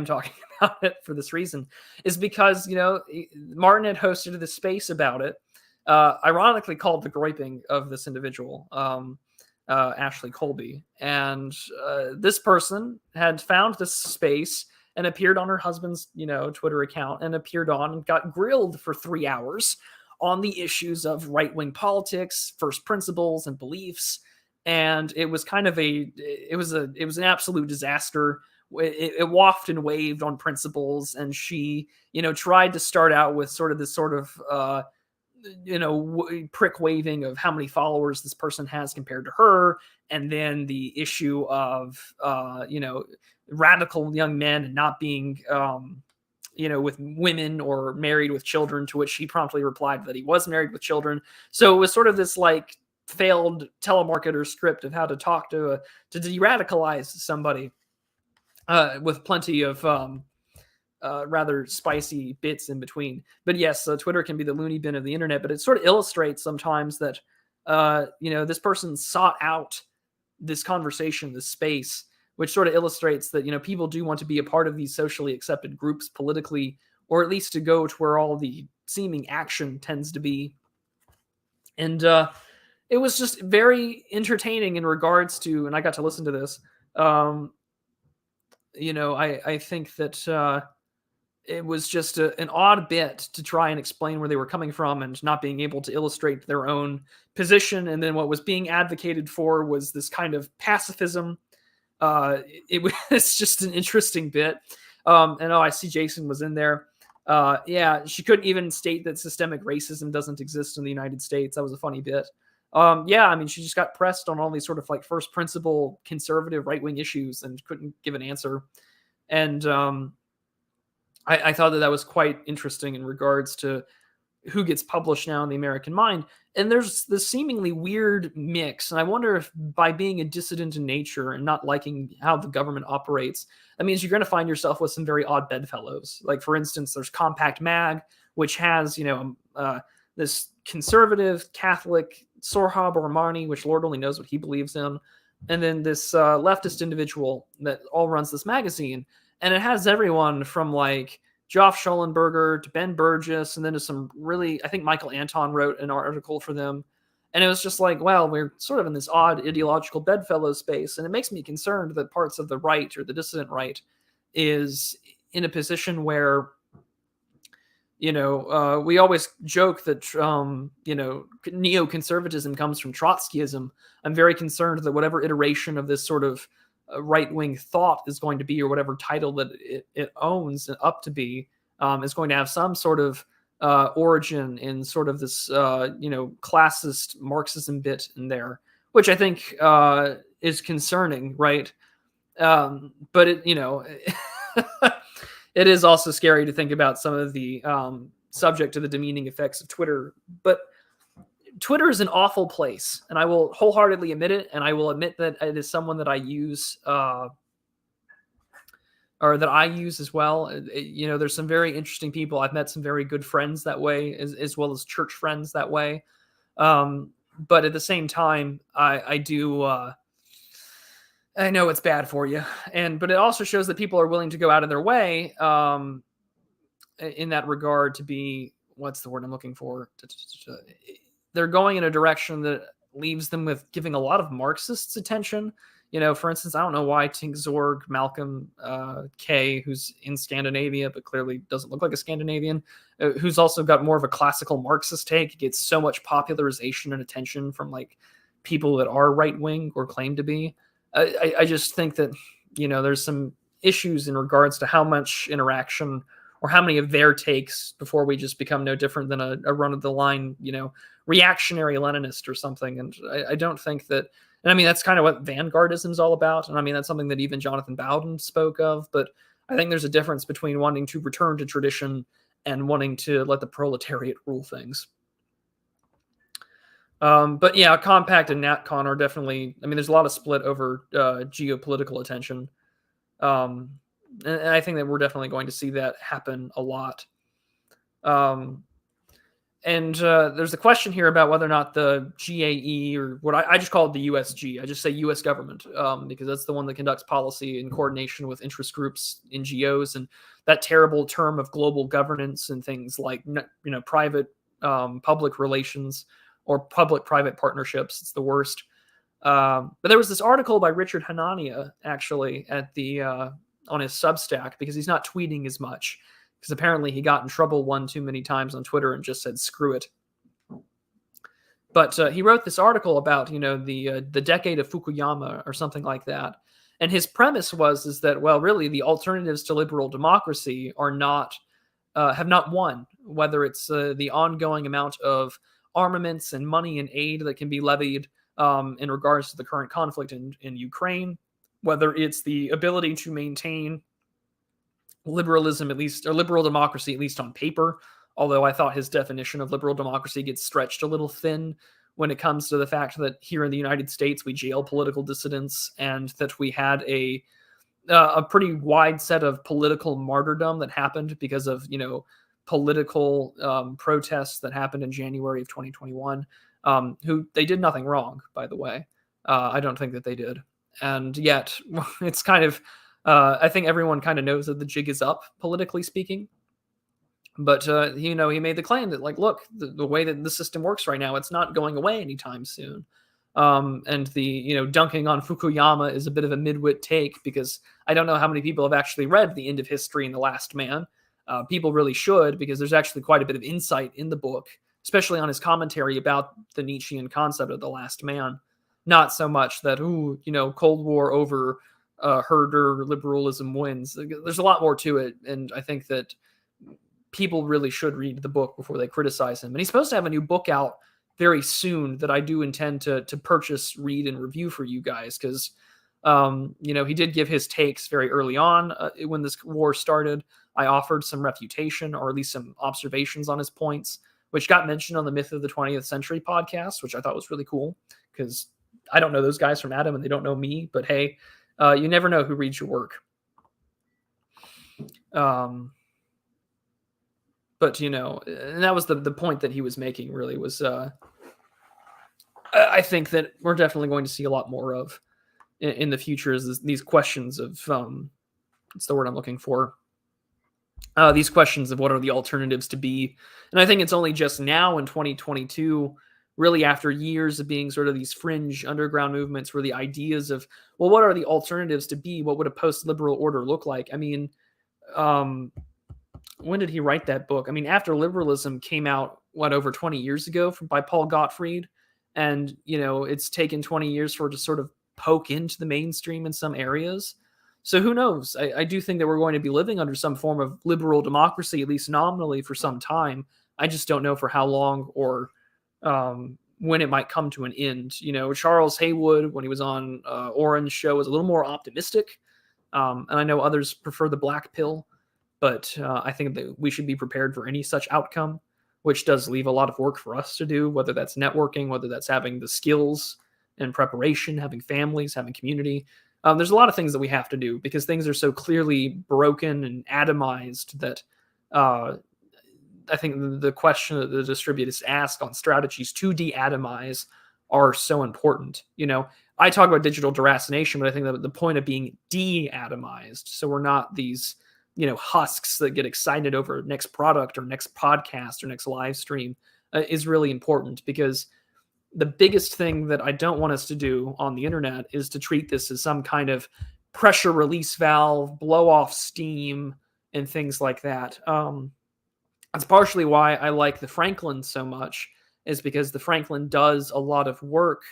talking about it for this reason, is because, Martin had hosted this space about it, ironically called The Groiping of this individual, Ashley Colby. And this person had found this space and appeared on her husband's, Twitter account, and appeared on and got grilled for 3 hours on the issues of right-wing politics, first principles, and beliefs. And it was kind of it was an absolute disaster. It waffed and waved on principles, and she, tried to start out with this prick waving of how many followers this person has compared to her, and then the issue of radical young men and not being with women or married with children, to which he promptly replied that he was married with children. So it was sort of this like failed telemarketer script of how to talk to de-radicalize somebody, with plenty of rather spicy bits in between. But yes, Twitter can be the loony bin of the internet, but it sort of illustrates sometimes that this person sought out this conversation, this space, which sort of illustrates that people do want to be a part of these socially accepted groups politically, or at least to go to where all the seeming action tends to be. And it was just very entertaining in regards to, and I got to listen to this. I think that it was just an odd bit to try and explain where they were coming from and not being able to illustrate their own position. And then what was being advocated for was this kind of pacifism. It was just an interesting bit. And I see Jason was in there. Yeah, she couldn't even state that systemic racism doesn't exist in the United States. That was a funny bit. Yeah, I mean, she just got pressed on all these sort of like first principle conservative right-wing issues and couldn't give an answer. And I thought that was quite interesting in regards to who gets published now in the American Mind. And there's this seemingly weird mix. And I wonder if by being a dissident in nature and not liking how the government operates, that means you're going to find yourself with some very odd bedfellows. Like, for instance, there's Compact Mag, which has, this conservative Catholic Sorhab Ormani, which Lord only knows what he believes in. And then this leftist individual that all runs this magazine. And it has everyone from like Joff Schollenberger to Ben Burgess, and then to some really, I think Michael Anton wrote an article for them. And it was just like, well, we're sort of in this odd ideological bedfellow space. And it makes me concerned that parts of the right, or the dissident right, is in a position where, we always joke that, neoconservatism comes from Trotskyism. I'm very concerned that whatever iteration of this sort of right-wing thought is going to be, or whatever title that it owns up to be, is going to have some sort of origin in sort of this, classist Marxism bit in there, which I think is concerning, right? But it, it is also scary to think about some of the subject to the demeaning effects of Twitter. But Twitter is an awful place, and I will wholeheartedly admit it, and I will admit that it is someone that I use, or that I use as well. There's some very interesting people. I've met some very good friends that way, as well as church friends that way. But at the same time, I do... I know it's bad for you, but it also shows that people are willing to go out of their way in that regard to be, what's the word I'm looking for? They're going in a direction that leaves them with giving a lot of Marxists attention. For instance, I don't know why Tink Zorg, Malcolm K, who's in Scandinavia, but clearly doesn't look like a Scandinavian, who's also got more of a classical Marxist take, gets so much popularization and attention from like people that are right-wing or claim to be. I just think that, there's some issues in regards to how much interaction or how many of their takes before we just become no different than a run-of-the-line, reactionary Leninist or something. And I don't think that, and I mean, that's kind of what vanguardism is all about. And I mean, that's something that even Jonathan Bowden spoke of. But I think there's a difference between wanting to return to tradition and wanting to let the proletariat rule things. But yeah, Compact and NatCon are definitely, I mean, there's a lot of split over geopolitical attention. And I think that we're definitely going to see that happen a lot. And there's a question here about whether or not the GAE, or what I just call it the USG. I just say U.S. government because that's the one that conducts policy in coordination with interest groups, NGOs, and that terrible term of global governance and things like private public relations or public-private partnerships. It's the worst. But there was this article by Richard Hanania actually at the on his Substack, because he's not tweeting as much, because apparently he got in trouble one too many times on Twitter and just said screw it. But he wrote this article about the decade of Fukuyama or something like that, and his premise is that, well, really the alternatives to liberal democracy are not have not won, whether it's the ongoing amount of armaments and money and aid that can be levied in regards to the current conflict in Ukraine, whether it's the ability to maintain liberalism, at least, or liberal democracy, at least on paper, although I thought his definition of liberal democracy gets stretched a little thin when it comes to the fact that here in the United States we jail political dissidents, and that we had a pretty wide set of political martyrdom that happened because of political protests that happened in January of 2021, who they did nothing wrong, by the way. I don't think that they did. And yet it's kind of, I think everyone kind of knows that the jig is up, politically speaking. But, he made the claim that, like, look, the way that the system works right now, it's not going away anytime soon. And the, dunking on Fukuyama is a bit of a midwit take, because I don't know how many people have actually read The End of History and The Last Man. People really should, because there's actually quite a bit of insight in the book, especially on his commentary about the Nietzschean concept of the last man. Not so much that, Cold War over, herder liberalism wins. There's a lot more to it, and I think that people really should read the book before they criticize him. And he's supposed to have a new book out very soon that I do intend to purchase, read, and review for you guys, because he did give his takes very early on when this war started. I offered some refutation, or at least some observations on his points, which got mentioned on the Myth of the 20th Century podcast, which I thought was really cool, because I don't know those guys from Adam and they don't know me, but hey, you never know who reads your work. But, and that was the point that he was making, really, was I think that we're definitely going to see a lot more of in the future, is these questions of, what's the word I'm looking for? These questions of what are the alternatives to be. And I think it's only just now in 2022, really after years of being sort of these fringe underground movements, where the ideas of, well, what are the alternatives to be? What would a post-liberal order look like? I mean, when did he write that book? I mean, After Liberalism came out, over 20 years ago by Paul Gottfried. And, it's taken 20 years for it to sort of poke into the mainstream in some areas. So who knows? I do think that we're going to be living under some form of liberal democracy, at least nominally, for some time. I just don't know for how long, or when it might come to an end. Charles Haywood, when he was on Orange Show, was a little more optimistic. And I know others prefer the black pill. But I think that we should be prepared for any such outcome, which does leave a lot of work for us to do, whether that's networking, whether that's having the skills and preparation, having families, having community. There's a lot of things that we have to do, because things are so clearly broken and atomized that I think the question that the distributists ask on strategies to de-atomize are so important. I talk about digital deracination, but I think that the point of being de-atomized, so we're not these husks that get excited over next product or next podcast or next live stream, is really important, because the biggest thing that I don't want us to do on the internet is to treat this as some kind of pressure release valve, blow off steam, and things like that. That's partially why I like the Franklin so much, is because the Franklin does a lot of work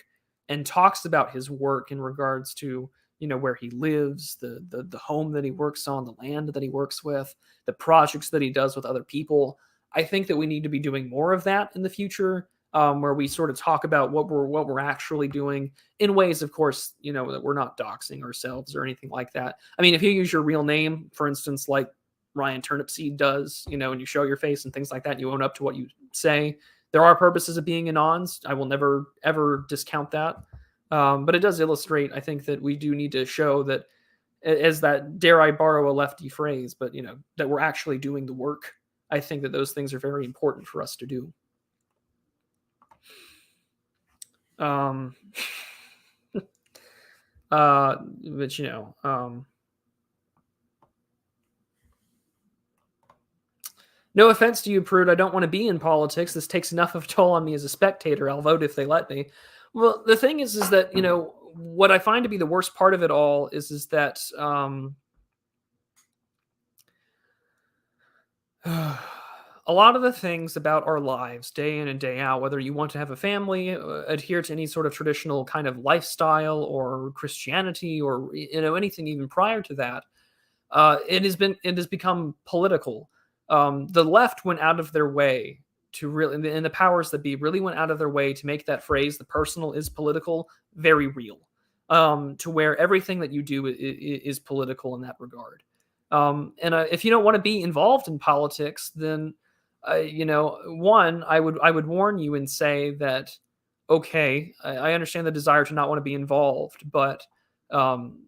and talks about his work in regards to where he lives, the home that he works on, the land that he works with, the projects that he does with other people. I think that we need to be doing more of that in the future, where we sort of talk about what we're actually doing in ways, of course, that we're not doxing ourselves or anything like that. I mean, if you use your real name, for instance, like Ryan Turnipseed does, and you show your face and things like that, and you own up to what you say, there are purposes of being anons. I will never, ever discount that. But it does illustrate, I think, that we do need to show that, as that, dare I borrow a lefty phrase, but, that we're actually doing the work. I think that those things are very important for us to do. But no offense to you, Prude. I don't want to be in politics. This takes enough of a toll on me as a spectator. I'll vote if they let me. Well, the thing is that, what I find to be the worst part of it all is that a lot of the things about our lives, day in and day out, whether you want to have a family, adhere to any sort of traditional kind of lifestyle or Christianity, or anything even prior to that, it has become political. The left went out of their way to really, and the powers that be really went out of their way to make that phrase, "the personal is political," very real. To where everything that you do is political in that regard. And if you don't want to be involved in politics, then one, I would warn you and say that, okay, I understand the desire to not want to be involved, but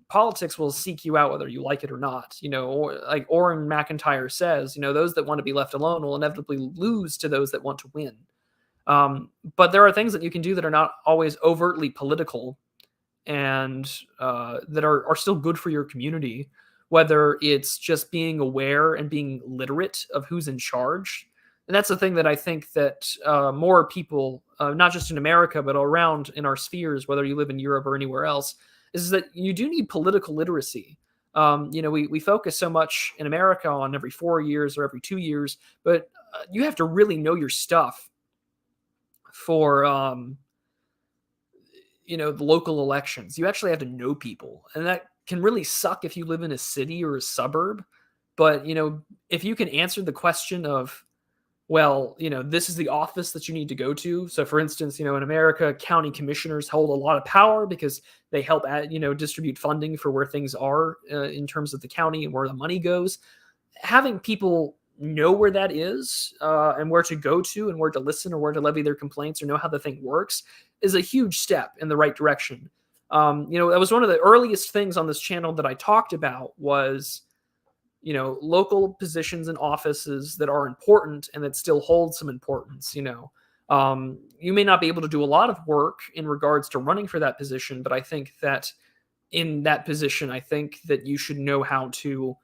politics will seek you out whether you like it or not. Or, like Orrin McIntyre says, those that want to be left alone will inevitably lose to those that want to win. But there are things that you can do that are not always overtly political, and that are still good for your community, whether it's just being aware and being literate of who's in charge. And that's the thing that I think that more people, not just in America, but around in our spheres, whether you live in Europe or anywhere else, is that you do need political literacy. We focus so much in America on every 4 years or every 2 years, but you have to really know your stuff for the local elections. You actually have to know people, and that can really suck if you live in a city or a suburb. But if you can answer the question of, well, this is the office that you need to go to. So for instance, in America, county commissioners hold a lot of power because they help distribute funding for where things are in terms of the county and where the money goes. Having people know where that is, and where to go to and where to listen or where to levy their complaints or know how the thing works is a huge step in the right direction. That was one of the earliest things on this channel that I talked about was, local positions and offices that are important and that still hold some importance. You may not be able to do a lot of work in regards to running for that position, but I think that in that position, I think that you should know how to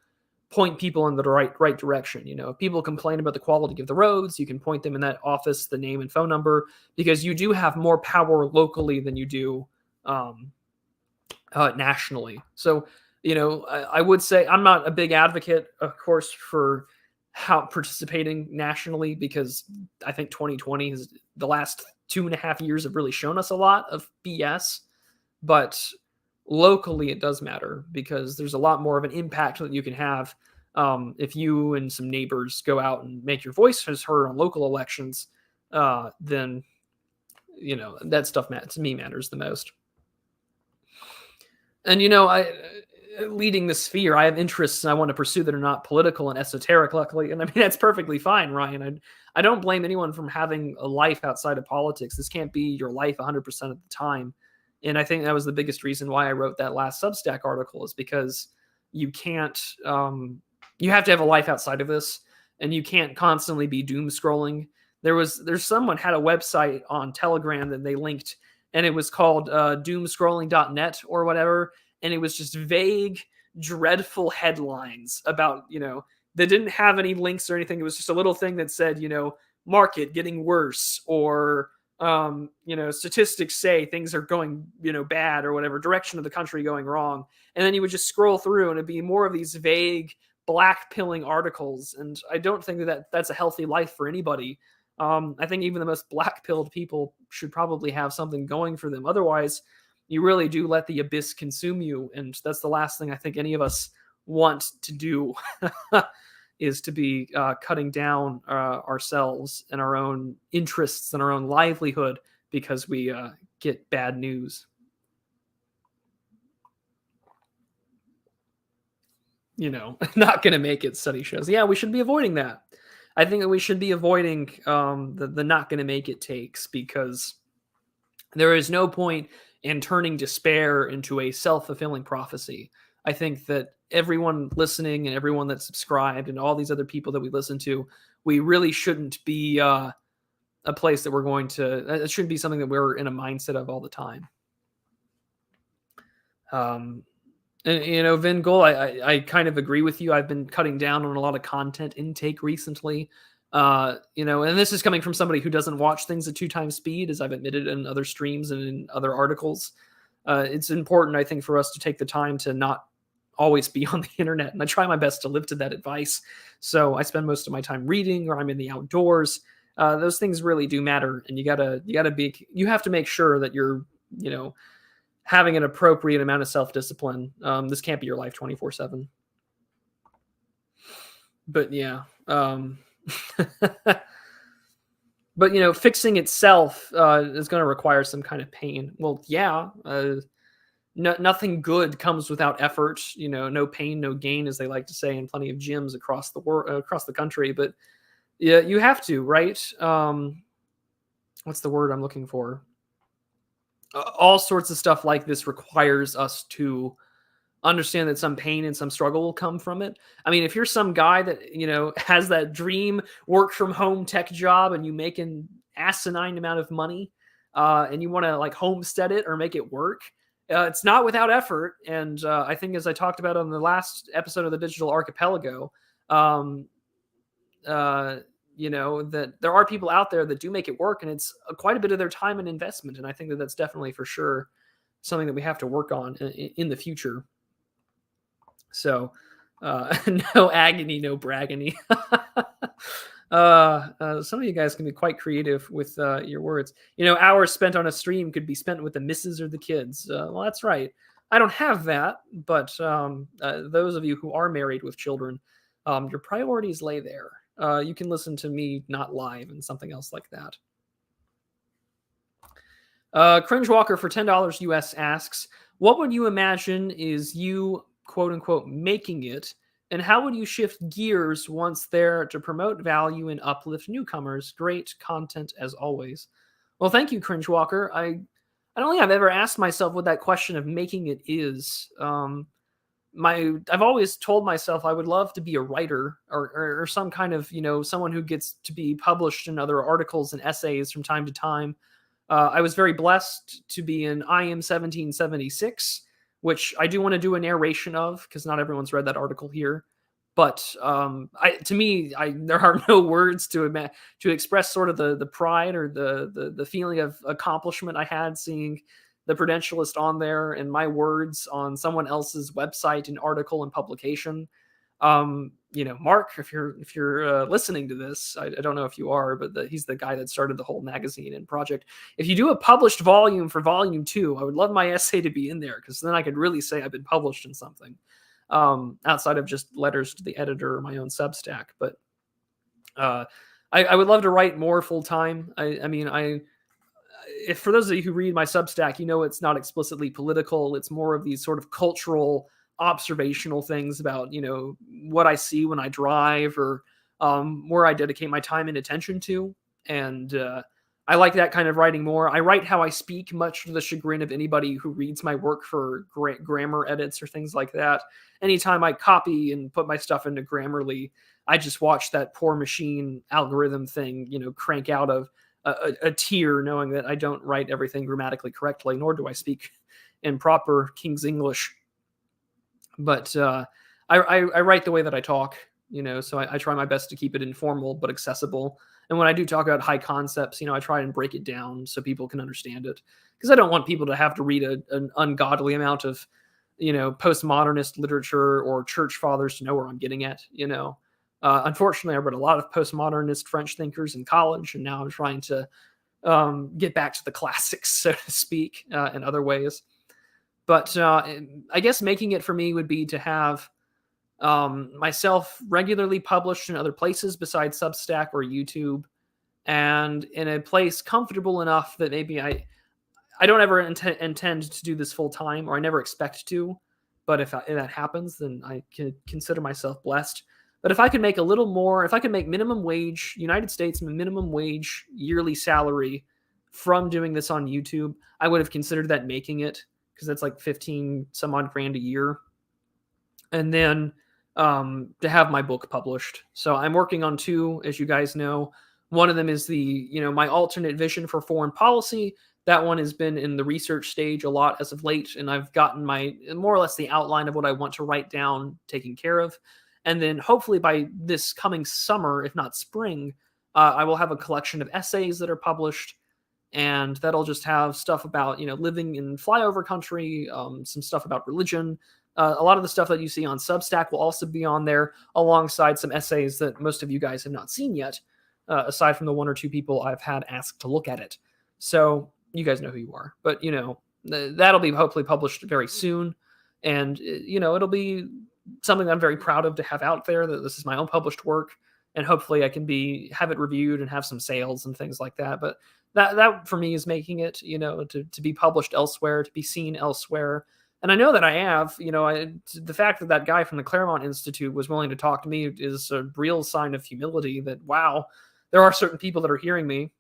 point people in the right direction. If people complain about the quality of the roads, you can point them in that office, the name and phone number, because you do have more power locally than you do nationally. So, I would say I'm not a big advocate, of course, for how participating nationally, because I think 2020 is the last 2.5 years have really shown us a lot of BS, but locally it does matter because there's a lot more of an impact that you can have if you and some neighbors go out and make your voices heard on local elections. Then that stuff to me matters the most. And I leading the sphere, I have interests and I want to pursue that are not political and esoteric, luckily, and I mean that's perfectly fine, Ryan. I don't blame anyone from having a life outside of politics. This can't be your life 100% of the time. And I think that was the biggest reason why I wrote that last Substack article, is because you can't, you have to have a life outside of this, and you can't constantly be doom scrolling. There's someone had a website on Telegram that they linked, and it was called doomscrolling.net or whatever. And it was just vague, dreadful headlines about, that didn't have any links or anything. It was just a little thing that said, market getting worse, or, statistics say things are going, bad, or whatever, direction of the country going wrong. And then you would just scroll through and it'd be more of these vague black pilling articles. And I don't think that's a healthy life for anybody. I think even the most black pilled people should probably have something going for them. Otherwise, you really do let the abyss consume you. And that's the last thing I think any of us want to do is to be cutting down ourselves and our own interests and our own livelihood because we get bad news. Not going to make it, study shows. Yeah, we should be avoiding that. I think that we should be avoiding the not going to make it takes, because there is no point in turning despair into a self-fulfilling prophecy. I think that everyone listening and everyone that's subscribed and all these other people that we listen to, we really shouldn't be a place that we're going to, it shouldn't be something that we're in a mindset of all the time. And, Vin Goal, I kind of agree with you. I've been cutting down on a lot of content intake recently. And this is coming from somebody who doesn't watch things at 2 times speed, as I've admitted in other streams and in other articles. It's important, I think, for us to take the time to not always be on the internet. And I try my best to live to that advice. So I spend most of my time reading, or I'm in the outdoors. Those things really do matter. And you have to make sure that you're, having an appropriate amount of self-discipline. This can't be your life 24/7. But yeah. But fixing itself is going to require some kind of pain. Well, yeah. Nothing good comes without effort. No pain, no gain, as they like to say in plenty of gyms across the world, across the country. But yeah, you have to, right? What's the word I'm looking for? All sorts of stuff like this requires us to understand that some pain and some struggle will come from it. I mean, if you're some guy that, has that dream work from home tech job and you make an asinine amount of money and you want to like homestead it or make it work, it's not without effort. And I think, as I talked about on the last episode of the Digital Archipelago, that there are people out there that do make it work, and it's quite a bit of their time and investment. And I think that that's definitely for sure something that we have to work on in the future. So no agony, no braggony. Some of you guys can be quite creative with your words. Hours spent on a stream could be spent with the missus or the kids. Well, that's right. I don't have that, but those of you who are married with children, your priorities lay there. You can listen to me not live and something else like that. Cringe Walker for $10 US asks, what would you imagine is you, quote unquote, making it, and how would you shift gears once there to promote value and uplift newcomers? Great content as always. Well, thank you, Cringe Walker. I don't think I've ever asked myself what that question of making it is. I've always told myself I would love to be a writer or some kind of, someone who gets to be published in other articles and essays from time to time. I was very blessed to be in I Am 1776, which I do want to do a narration of, because not everyone's read that article here. But to me, there are no words to express sort of the pride or the feeling of accomplishment I had seeing the Prudentialist on there and my words on someone else's website and article and publication. Mark, if you're listening to this, I don't know if you are, but he's the guy that started the whole magazine and project. If you do a published volume for volume 2, I would love my essay to be in there, because then I could really say I've been published in something outside of just letters to the editor or my own Substack. But I would love to write more full time. If for those of you who read my Substack, it's not explicitly political. It's more of these sort of cultural, observational things about, what I see when I drive, or where I dedicate my time and attention to. And I like that kind of writing more. I write how I speak, much to the chagrin of anybody who reads my work for grammar edits or things like that. Anytime I copy and put my stuff into Grammarly, I just watch that poor machine algorithm thing, crank out of a tear, knowing that I don't write everything grammatically correctly, nor do I speak in proper King's English. But I write the way that I talk, so I try my best to keep it informal but accessible. And when I do talk about high concepts, I try and break it down so people can understand it, because I don't want people to have to read an ungodly amount of, postmodernist literature or church fathers to know where I'm getting at, Unfortunately, I read a lot of postmodernist French thinkers in college, and now I'm trying to get back to the classics, so to speak, in other ways. But I guess making it for me would be to have myself regularly published in other places besides Substack or YouTube, and in a place comfortable enough that maybe I don't ever intend to do this full time, or I never expect to. But if that happens, then I can consider myself blessed. But if I could make a little more, if I could make minimum wage, United States minimum wage yearly salary from doing this on YouTube, I would have considered that making it, because that's like 15 some odd grand a year. And then to have my book published. So I'm working on two, as you guys know. One of them is my alternate vision for foreign policy. That one has been in the research stage a lot as of late, and I've gotten my more or less the outline of what I want to write down taken care of. And then hopefully by this coming summer, if not spring, I will have a collection of essays that are published, and that'll just have stuff about living in flyover country, some stuff about religion. A lot of the stuff that you see on Substack will also be on there, alongside some essays that most of you guys have not seen yet, aside from the one or two people I've had asked to look at it. So you guys know who you are. But, that'll be hopefully published very soon. And, it'll be something I'm very proud of to have out there, that this is my own published work. And hopefully I can have it reviewed and have some sales and things like that. But that for me is making it, to be published elsewhere, to be seen elsewhere. And I know that I have, the fact that guy from the Claremont Institute was willing to talk to me is a real sign of humility, that, wow, there are certain people that are hearing me.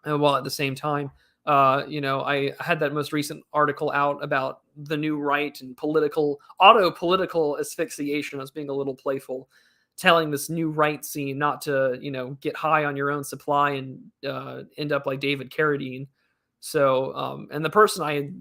While at the same time, I had that most recent article out about the new right and political asphyxiation. I was being a little playful, telling this new right scene not to, get high on your own supply and end up like David Carradine. So, and the person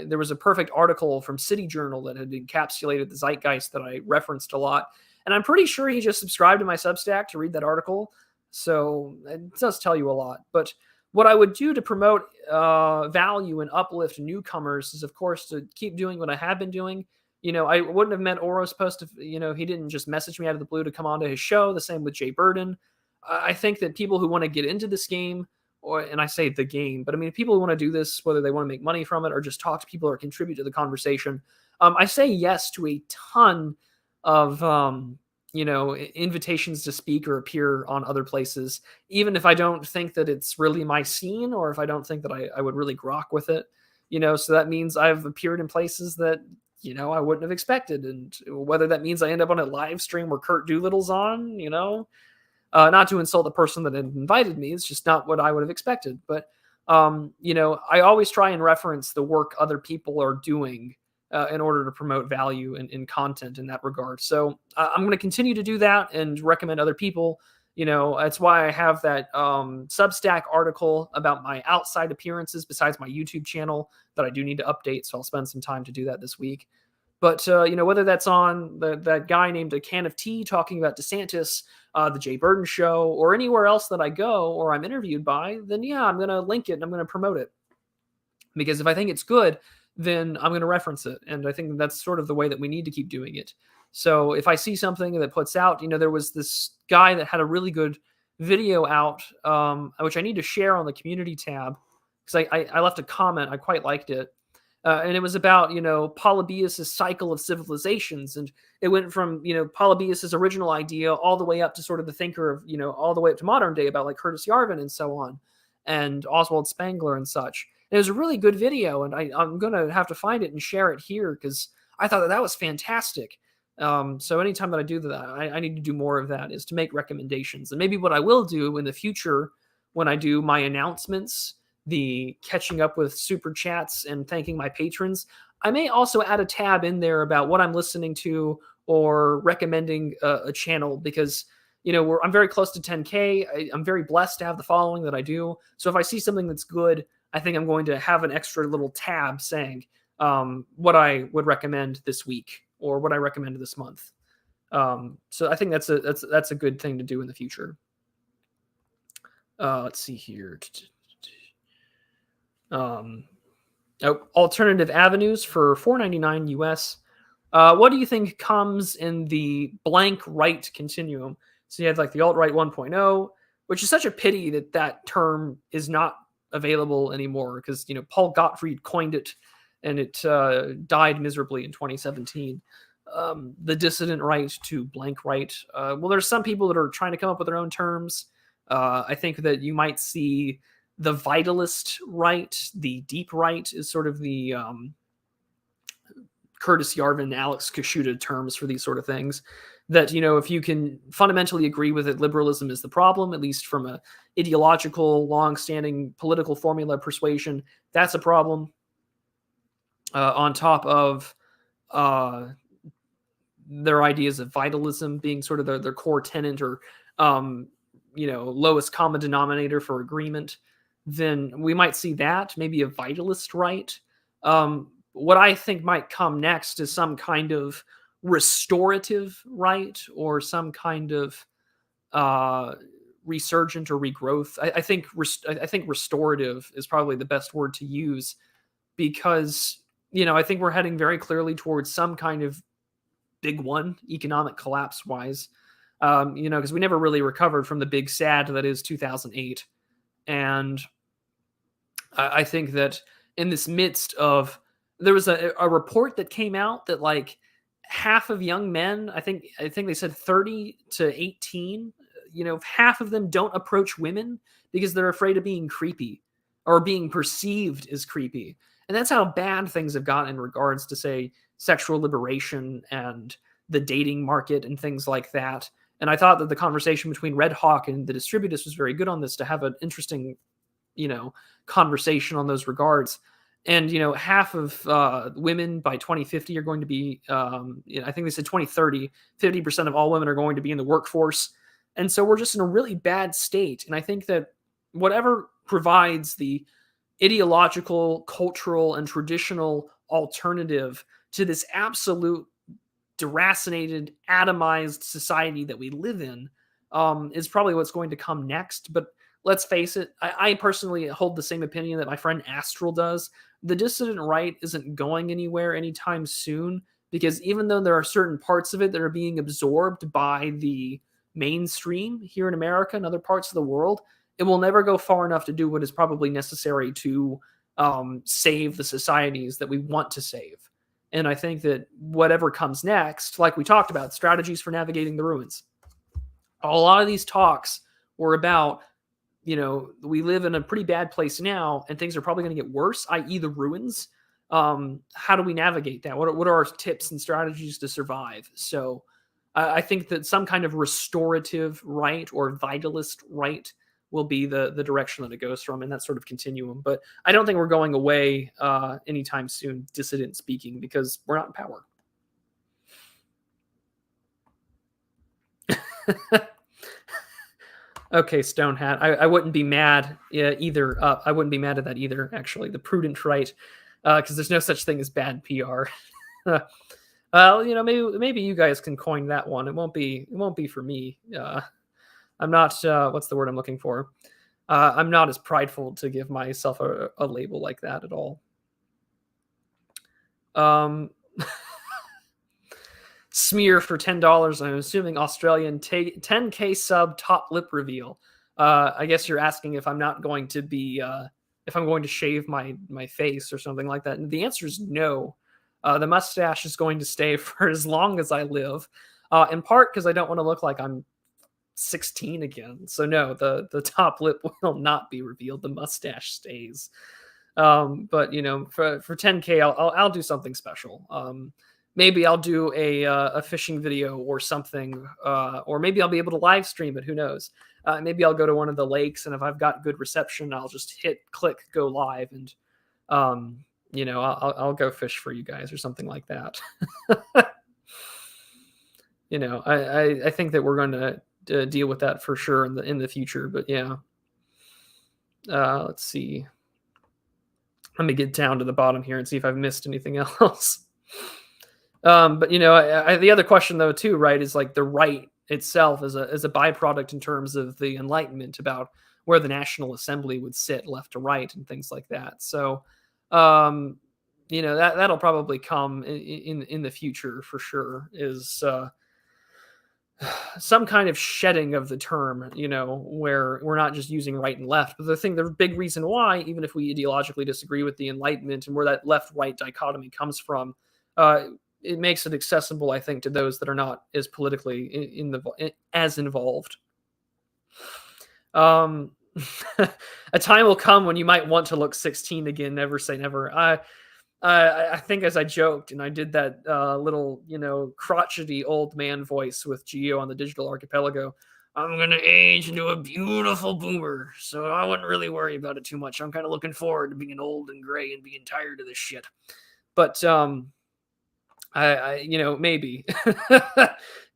there was a perfect article from City Journal that had encapsulated the zeitgeist that I referenced a lot. And I'm pretty sure he just subscribed to my Substack to read that article. So it does tell you a lot. But what I would do to promote value and uplift newcomers is, of course, to keep doing what I have been doing. I wouldn't have met Oro's post if, he didn't just message me out of the blue to come onto his show. The same with Jay Burden. I think that people who want to get into this game, and I say the game, but I mean, people who want to do this, whether they want to make money from it or just talk to people or contribute to the conversation, I say yes to a ton of, invitations to speak or appear on other places, even if I don't think that it's really my scene, or if I don't think that I would really grok with it, so that means I've appeared in places that, I wouldn't have expected. And whether that means I end up on a live stream where Kurt Doolittle's on, not to insult the person that had invited me, it's just not what I would have expected. But, I always try and reference the work other people are doing in order to promote value in content in that regard. So I'm going to continue to do that and recommend other people. That's why I have that Substack article about my outside appearances besides my YouTube channel that I do need to update. So I'll spend some time to do that this week. But, whether that's on that guy named A Can of Tea talking about DeSantis, the Jay Burden show, or anywhere else that I go or I'm interviewed by, then yeah, I'm going to link it and I'm going to promote it. Because if I think it's good, then I'm going to reference it. And I think that's sort of the way that we need to keep doing it. So if I see something that puts out, there was this guy that had a really good video out, which I need to share on the community tab, because I left a comment. I quite liked it. And it was about, Polybius' cycle of civilizations. And it went from, Polybius' original idea all the way up to sort of the thinker of, all the way up to modern day about like Curtis Yarvin and so on, and Oswald Spengler and such. And it was a really good video, and I'm going to have to find it and share it here, because I thought that was fantastic. So anytime that I do that, I need to do more of that, is to make recommendations. And maybe what I will do in the future, when I do my announcements, the catching up with super chats and thanking my patrons, I may also add a tab in there about what I'm listening to or recommending a channel, because I'm very close to 10K. I'm very blessed to have the following that I do. So if I see something that's good, I think I'm going to have an extra little tab saying what I would recommend this week or what I recommend this month. So I think that's a good thing to do in the future. Let's see here. Alternative avenues for $4.99 US. What do you think comes in the blank right continuum? So you have like the alt-right 1.0, which is such a pity that term is not available anymore, because Paul Gottfried coined it, and it died miserably in 2017. The dissident right to blank right. Well, there's some people that are trying to come up with their own terms. I think that you might see the vitalist right, the deep right is sort of the Curtis Yarvin, Alex Kashuta terms for these sort of things. That, if you can fundamentally agree with it, liberalism is the problem, at least from a ideological, long-standing political formula persuasion, that's a problem. On top of their ideas of vitalism being sort of their core tenet, or lowest common denominator for agreement, then we might see that, maybe a vitalist right. What I think might come next is some kind of restorative right, or some kind of resurgent or regrowth. I think restorative is probably the best word to use, because I think we're heading very clearly towards some kind of big one, economic collapse wise. Because we never really recovered from the big sad that is 2008, and I think that in this midst of, there was a report that came out that like half of young men, I think they said 30 to 18, half of them don't approach women because they're afraid of being creepy or being perceived as creepy. And that's how bad things have gotten in regards to, say, sexual liberation and the dating market and things like that. And I thought that the conversation between Red Hawk and the Distributist was very good on this, to have an interesting, conversation on those regards. And, half of women by 2050 are going to be, I think they said 2030, 50% of all women are going to be in the workforce. And so we're just in a really bad state. And I think that whatever provides the ideological, cultural, and traditional alternative to this absolute deracinated, atomized society that we live in is probably what's going to come next. But let's face it, I personally hold the same opinion that my friend Astral does. The dissident right isn't going anywhere anytime soon, because even though there are certain parts of it that are being absorbed by the mainstream here in America and other parts of the world, it will never go far enough to do what is probably necessary to save the societies that we want to save. And I think that whatever comes next, like we talked about, strategies for navigating the ruins, a lot of these talks were about, we live in a pretty bad place now, and things are probably going to get worse, i.e. the ruins. How do we navigate that? What are our tips and strategies to survive? So I think that some kind of restorative right or vitalist right will be the direction that it goes from, in that sort of continuum. But I don't think we're going away anytime soon, dissident speaking, because we're not in power. Okay, Stone Hat. I wouldn't be mad either. I wouldn't be mad at that either, actually. The prudent right, because there's no such thing as bad PR. Well, maybe you guys can coin that one. It won't be for me. I'm not. What's the word I'm looking for? I'm not as prideful to give myself a label like that at all. Smear for $10. I'm assuming Australian 10K sub top lip reveal. I guess you're asking if I'm not going to be if I'm going to shave my face or something like that. And the answer is no. The mustache is going to stay for as long as I live. In part because I don't want to look like I'm 16 again. So no, the top lip will not be revealed. The mustache stays. But for 10K, I'll do something special. Maybe I'll do a fishing video or something, or maybe I'll be able to live stream it. Who knows? Maybe I'll go to one of the lakes, and if I've got good reception, I'll just click, go live, and I'll go fish for you guys or something like that. I think that we're going to deal with that for sure in the future. But yeah, let's see. Let me get down to the bottom here and see if I've missed anything else. But the other question though too, right, is like the right itself as a byproduct in terms of the Enlightenment, about where the National Assembly would sit left to right and things like that. So, that'll probably come in the future for sure. Is some kind of shedding of the term, where we're not just using right and left. But the big reason why, even if we ideologically disagree with the Enlightenment and where that left-right dichotomy comes from, uh, it makes it accessible, I think, to those that are not as politically as involved. Um, a time will come when you might want to look 16 again. Never say never. I think as I joked and I did that little, crotchety old man voice with Geo on the Digital Archipelago, I'm going to age into a beautiful boomer. So I wouldn't really worry about it too much. I'm kind of looking forward to being old and gray and being tired of this shit. But, maybe,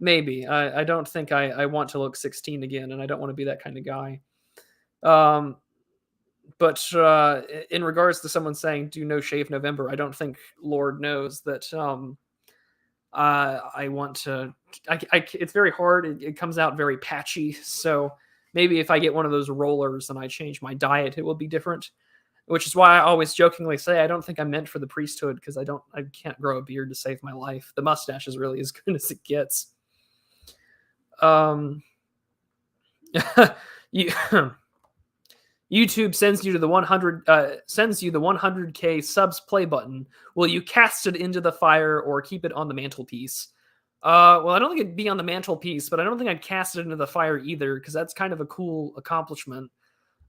maybe. I don't think I want to look 16 again, and I don't want to be that kind of guy. But in regards to someone saying do no shave November, I don't think Lord knows that I want to. It's very hard. It comes out very patchy. So maybe if I get one of those rollers and I change my diet, it will be different. Which is why I always jokingly say I don't think I'm meant for the priesthood, because I can't grow a beard to save my life. The mustache is really as good as it gets. YouTube sends you the 100K subs play button. Will you cast it into the fire or keep it on the mantelpiece? Well, I don't think it'd be on the mantelpiece, but I don't think I'd cast it into the fire either, because that's kind of a cool accomplishment.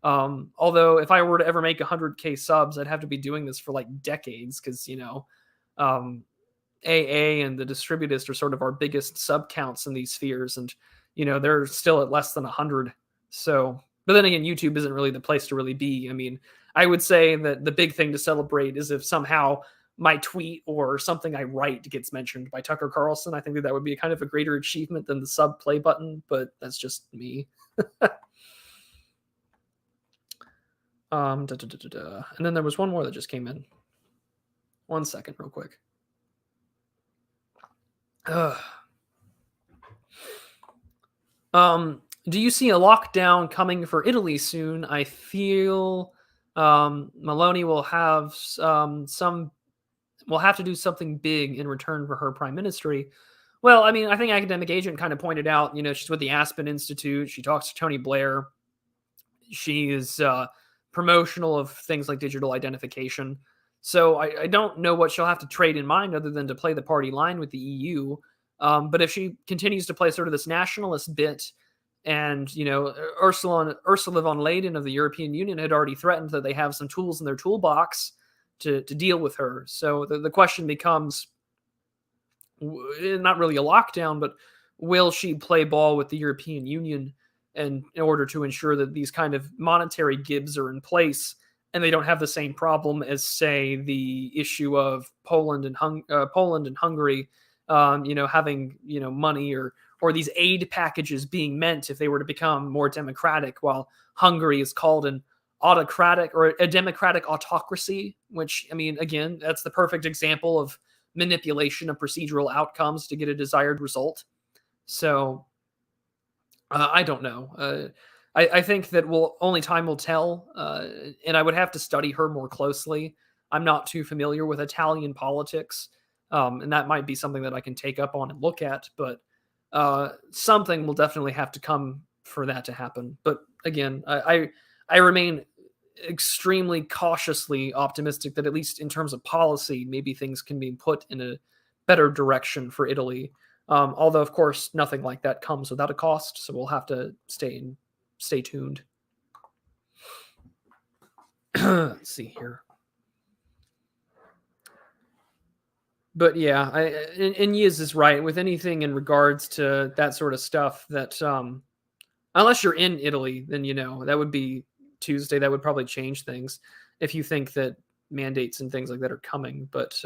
Although if I were to ever make 100K subs, I'd have to be doing this for like decades, because AA and the Distributist are sort of our biggest sub counts in these spheres, and they're still at less than 100. So. But then again, YouTube isn't really the place to really be. I mean, I would say that the big thing to celebrate is if somehow my tweet or something I write gets mentioned by Tucker Carlson. I think that would be kind of a greater achievement than the sub play button, but that's just me. And then there was one more that just came in. 1 second, real quick. Do you see a lockdown coming for Italy soon? I feel Meloni will have will have to do something big in return for her prime ministry. Well, I mean, I think Academic Agent kind of pointed out, she's with the Aspen Institute. She talks to Tony Blair. She is promotional of things like digital identification. So I don't know what she'll have to trade in mind other than to play the party line with the EU. But if she continues to play sort of this nationalist bit, and Ursula von der Leyen of the European Union had already threatened that they have some tools in their toolbox to deal with her. So the question becomes, not really a lockdown, but will she play ball with the European Union and in order to ensure that these kind of monetary gibs are in place and they don't have the same problem as, say, the issue of Poland and Hungary, having money or these aid packages being meant if they were to become more democratic, while Hungary is called an autocratic or a democratic autocracy, which, I mean, again, that's the perfect example of manipulation of procedural outcomes to get a desired result. So I don't know. I think that only time will tell, and I would have to study her more closely. I'm not too familiar with Italian politics, and that might be something that I can take up on and look at, but something will definitely have to come for that to happen. But again, I remain extremely cautiously optimistic that at least in terms of policy, maybe things can be put in a better direction for Italy. Although, of course, nothing like that comes without a cost, so we'll have to stay tuned. Let's see here. But yeah, and Yiz is right with anything in regards to that sort of stuff. That unless you're in Italy, then that would be Tuesday. That would probably change things if you think that mandates and things like that are coming. But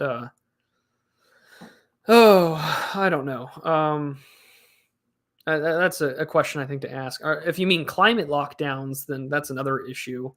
I don't know. That's a question I think to ask. If you mean climate lockdowns, then that's another issue.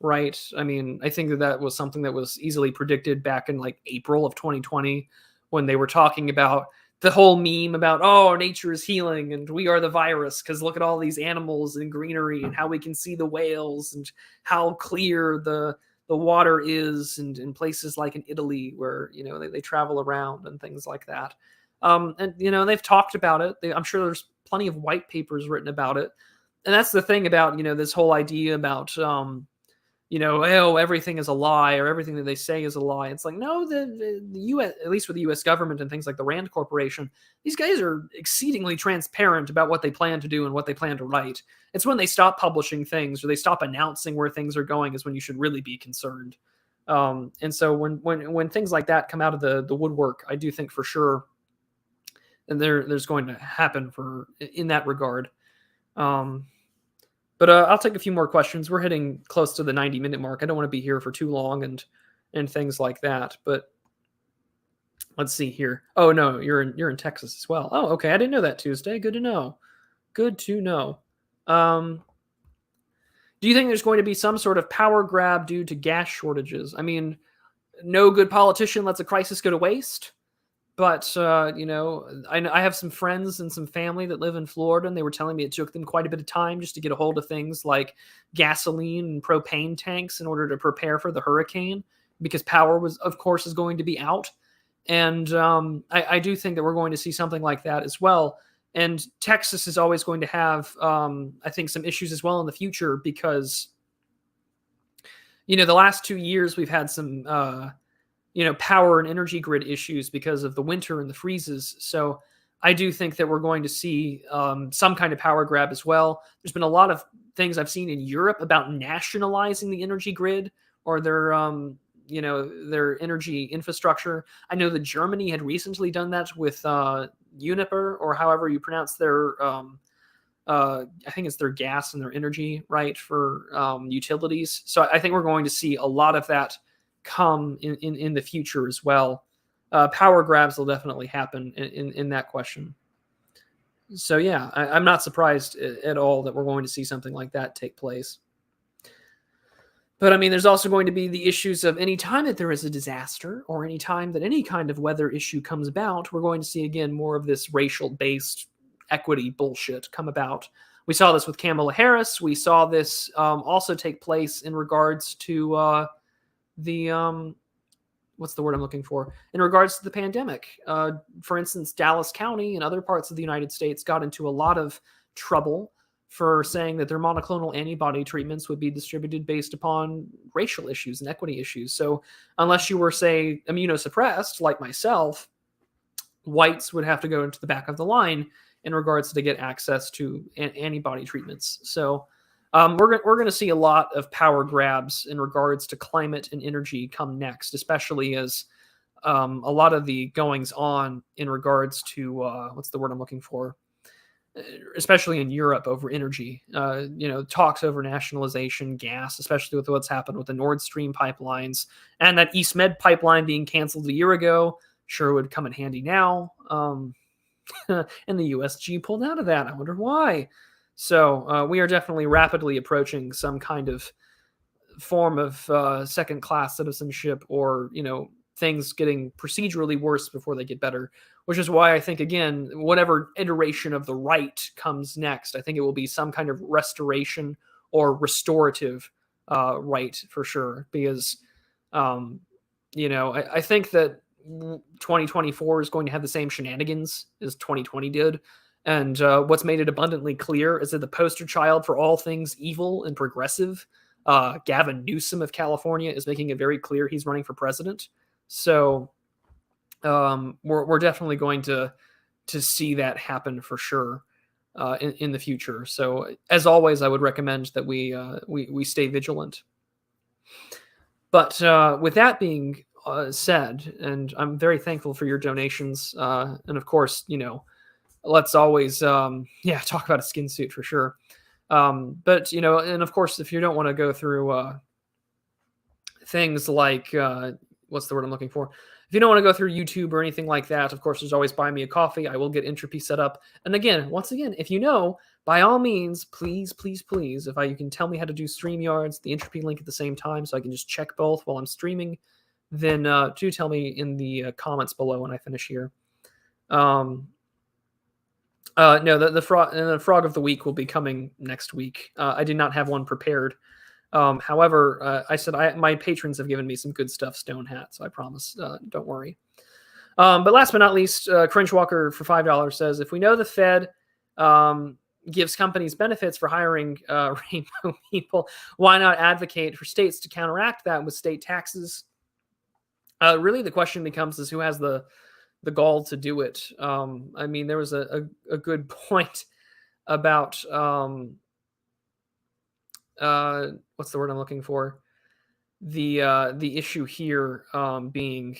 Right. I mean, I think that was something that was easily predicted back in like April of 2020 when they were talking about the whole meme about, oh, nature is healing and we are the virus because look at all these animals and greenery and how we can see the whales and how clear the water is, and in places like in Italy where, they travel around and things like that. And they've talked about it. I'm sure there's plenty of white papers written about it. And that's the thing about this whole idea about oh, everything is a lie, or everything that they say is a lie. It's like, no, the U.S., at least with the U.S. government and things like the Rand Corporation, these guys are exceedingly transparent about what they plan to do and what they plan to write. It's when they stop publishing things or they stop announcing where things are going is when you should really be concerned. And so when things like that come out of the woodwork, I do think for sure that there's going to happen in that regard. But I'll take a few more questions. We're hitting close to the 90-minute mark. I don't want to be here for too long and things like that. But let's see here. Oh no, you're in Texas as well. Oh, okay. I didn't know that, Tuesday. Good to know. Good to know. Do you think there's going to be some sort of power grab due to gas shortages? I mean, no good politician lets a crisis go to waste. But, I have some friends and some family that live in Florida, and they were telling me it took them quite a bit of time just to get a hold of things like gasoline and propane tanks in order to prepare for the hurricane, because power is going to be out. And I do think that we're going to see something like that as well. And Texas is always going to have, I think, some issues as well in the future because, the last 2 years we've had some power and energy grid issues because of the winter and the freezes. So I do think that we're going to see some kind of power grab as well. There's been a lot of things I've seen in Europe about nationalizing the energy grid or their energy infrastructure. I know that Germany had recently done that with Uniper, or however you pronounce their, I think it's their gas and their energy, right, for utilities. So I think we're going to see a lot of that come in the future as well. Power grabs will definitely happen in that question. So yeah, I'm not surprised at all that we're going to see something like that take place. But I mean, there's also going to be the issues of any time that there is a disaster or any time that any kind of weather issue comes about, we're going to see again more of this racial-based equity bullshit come about. We saw this with Kamala Harris. We saw this also take place in regards to the what's the word I'm looking for? In regards to the pandemic. For instance, Dallas County and other parts of the United States got into a lot of trouble for saying that their monoclonal antibody treatments would be distributed based upon racial issues and equity issues. So unless you were, say, immunosuppressed, like myself, whites would have to go into the back of the line in regards to get access to antibody treatments. So we're going to see a lot of power grabs in regards to climate and energy come next, especially as a lot of the goings on in regards to what's the word I'm looking for? Especially in Europe over energy, talks over nationalization, gas, especially with what's happened with the Nord Stream pipelines and that East Med pipeline being canceled a year ago, sure would come in handy now. And the USG pulled out of that. I wonder why. So we are definitely rapidly approaching some kind of form of second-class citizenship or, things getting procedurally worse before they get better, which is why I think, again, whatever iteration of the right comes next, I think it will be some kind of restoration or restorative right for sure. Because, I think that 2024 is going to have the same shenanigans as 2020 did. And what's made it abundantly clear is that the poster child for all things evil and progressive, Gavin Newsom of California, is making it very clear he's running for president. So we're definitely going to see that happen for sure in the future. So as always, I would recommend that we stay vigilant. But with that being said, and I'm very thankful for your donations, and of course, let's always talk about a skin suit for sure. But and of course, if you don't want to go through things like what's the word I'm looking for? If you don't want to go through YouTube or anything like that, of course, there's always Buy Me a Coffee. I will get Entropy set up. And again, once again, if by all means, please, please, please, if you can tell me how to do StreamYards, the Entropy link at the same time, so I can just check both while I'm streaming, then do tell me in the comments below when I finish here. No, the frog of the week will be coming next week. I did not have one prepared. However, I said my patrons have given me some good stuff, Stone Hat, so I promise, don't worry. But last but not least, Cringe Walker for $5 says, if we know the Fed gives companies benefits for hiring rainbow people, why not advocate for states to counteract that with state taxes? Really, the question becomes is who has the gall to do it. I mean, there was a good point about what's the word I'm looking for? The issue here being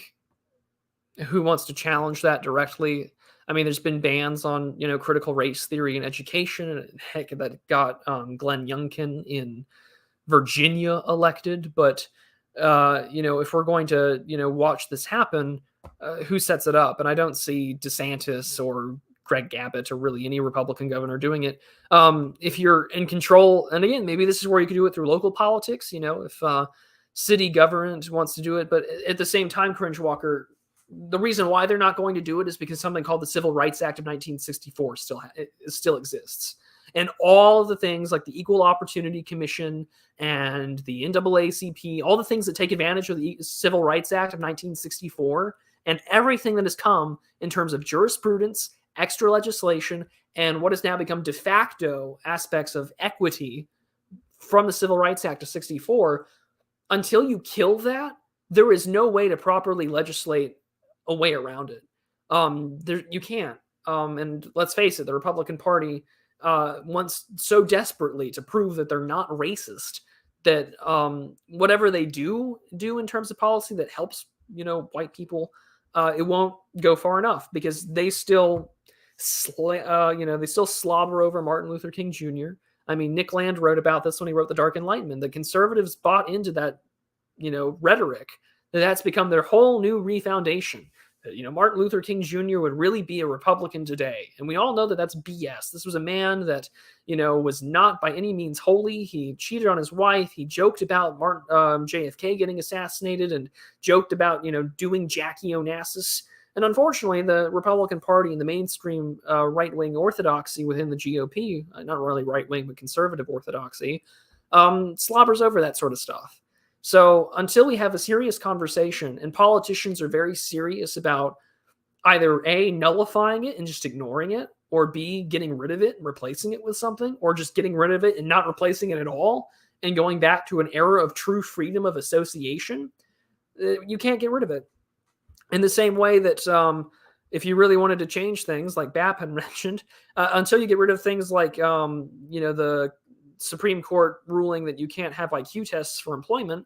who wants to challenge that directly. I mean, there's been bans on critical race theory in education, and heck, that got Glenn Youngkin in Virginia elected. But if we're going to watch this happen, who sets it up? And I don't see DeSantis or Greg Abbott or really any Republican governor doing it. If you're in control, and again, maybe this is where you could do it through local politics. If city government wants to do it, but at the same time, Cringe Walker, the reason why they're not going to do it is because something called the Civil Rights Act of 1964 still exists. And all the things like the Equal Opportunity Commission and the NAACP, all the things that take advantage of the Civil Rights Act of 1964, and everything that has come in terms of jurisprudence, extra legislation, and what has now become de facto aspects of equity from the Civil Rights Act of 64, until you kill that, there is no way to properly legislate a way around it. You can't. And let's face it, the Republican Party wants so desperately to prove that they're not racist that whatever they do in terms of policy that helps white people, it won't go far enough because they still slobber over Martin Luther King Jr. I mean, Nick Land wrote about this when he wrote The Dark Enlightenment. The conservatives bought into that rhetoric. That's become their whole new refoundation. Martin Luther King Jr. would really be a Republican today. And we all know that that's BS. This was a man that, was not by any means holy. He cheated on his wife. He joked about JFK getting assassinated and joked about, doing Jackie Onassis. And unfortunately, the Republican Party and the mainstream right-wing orthodoxy within the GOP, not really right-wing, but conservative orthodoxy, slobbers over that sort of stuff. So until we have a serious conversation, and politicians are very serious about either A, nullifying it and just ignoring it, or B, getting rid of it and replacing it with something, or just getting rid of it and not replacing it at all, and going back to an era of true freedom of association, you can't get rid of it. In the same way that if you really wanted to change things, like Bap had mentioned, until you get rid of things like, the Supreme Court ruling that you can't have IQ tests for employment,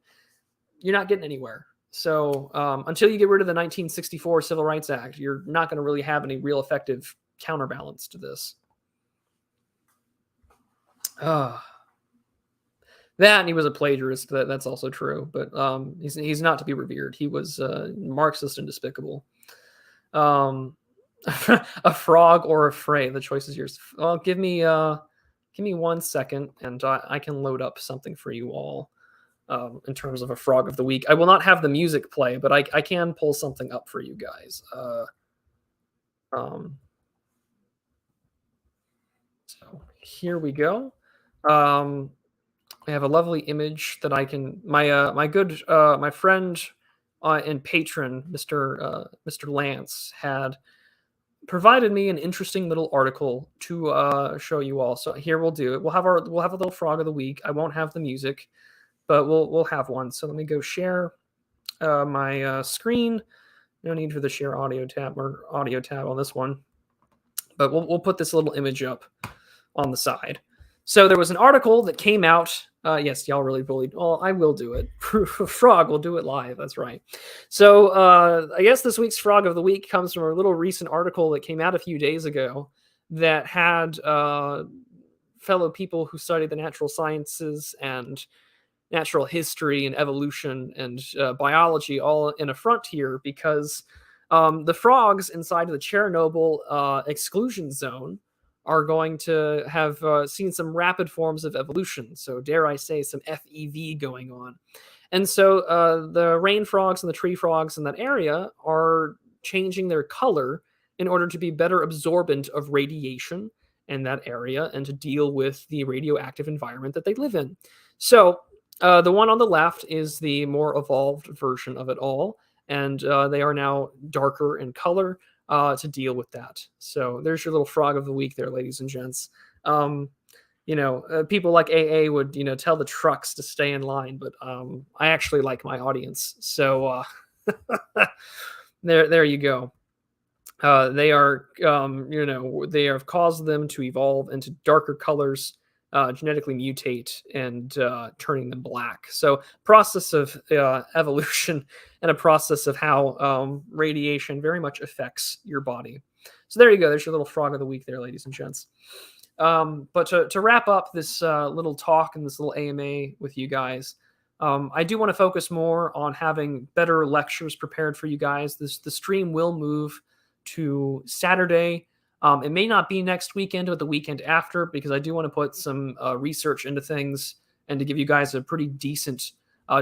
you're not getting anywhere. So until you get rid of the 1964 Civil Rights Act, you're not going to really have any real effective counterbalance to this. That, and he was a plagiarist. That's also true, but he's not to be revered. He was Marxist and despicable. A frog or a fray? The choice is yours. Well, give me 1 second, and I can load up something for you all in terms of a frog of the week. I will not have the music play, but I can pull something up for you guys. So here we go. I have a lovely image that I can. My friend and patron, Mr. Lance, had provided me an interesting little article to show you all. So here we'll do it. We'll have a little frog of the week. I won't have the music, but we'll have one. So let me go share my screen. No need for the share audio tab on this one, but we'll put this little image up on the side. So there was an article that came out. Yes, y'all really bullied. Well, I will do it. Frog will do it live. That's right. So I guess this week's Frog of the Week comes from a little recent article that came out a few days ago that had fellow people who study the natural sciences and natural history and evolution and biology all in a front here because the frogs inside of the Chernobyl exclusion zone are going to have seen some rapid forms of evolution. So dare I say some FEV going on. And so the rain frogs and the tree frogs in that area are changing their color in order to be better absorbent of radiation in that area and to deal with the radioactive environment that they live in. So the one on the left is the more evolved version of it all. and they are now darker in color to deal with that. So there's your little frog of the week there, ladies and gents. People like AA would, tell the trucks to stay in line, but I actually like my audience. So there you go. They have caused them to evolve into darker colors, genetically mutate, and turning them black. So process of evolution and a process of how radiation very much affects your body. So there you go. There's your little frog of the week there, ladies and gents. But to wrap up this little talk and this little AMA with you guys, I do want to focus more on having better lectures prepared for you guys. The stream will move to Saturday. It may not be next weekend, but the weekend after, because I do want to put some research into things and to give you guys a pretty decent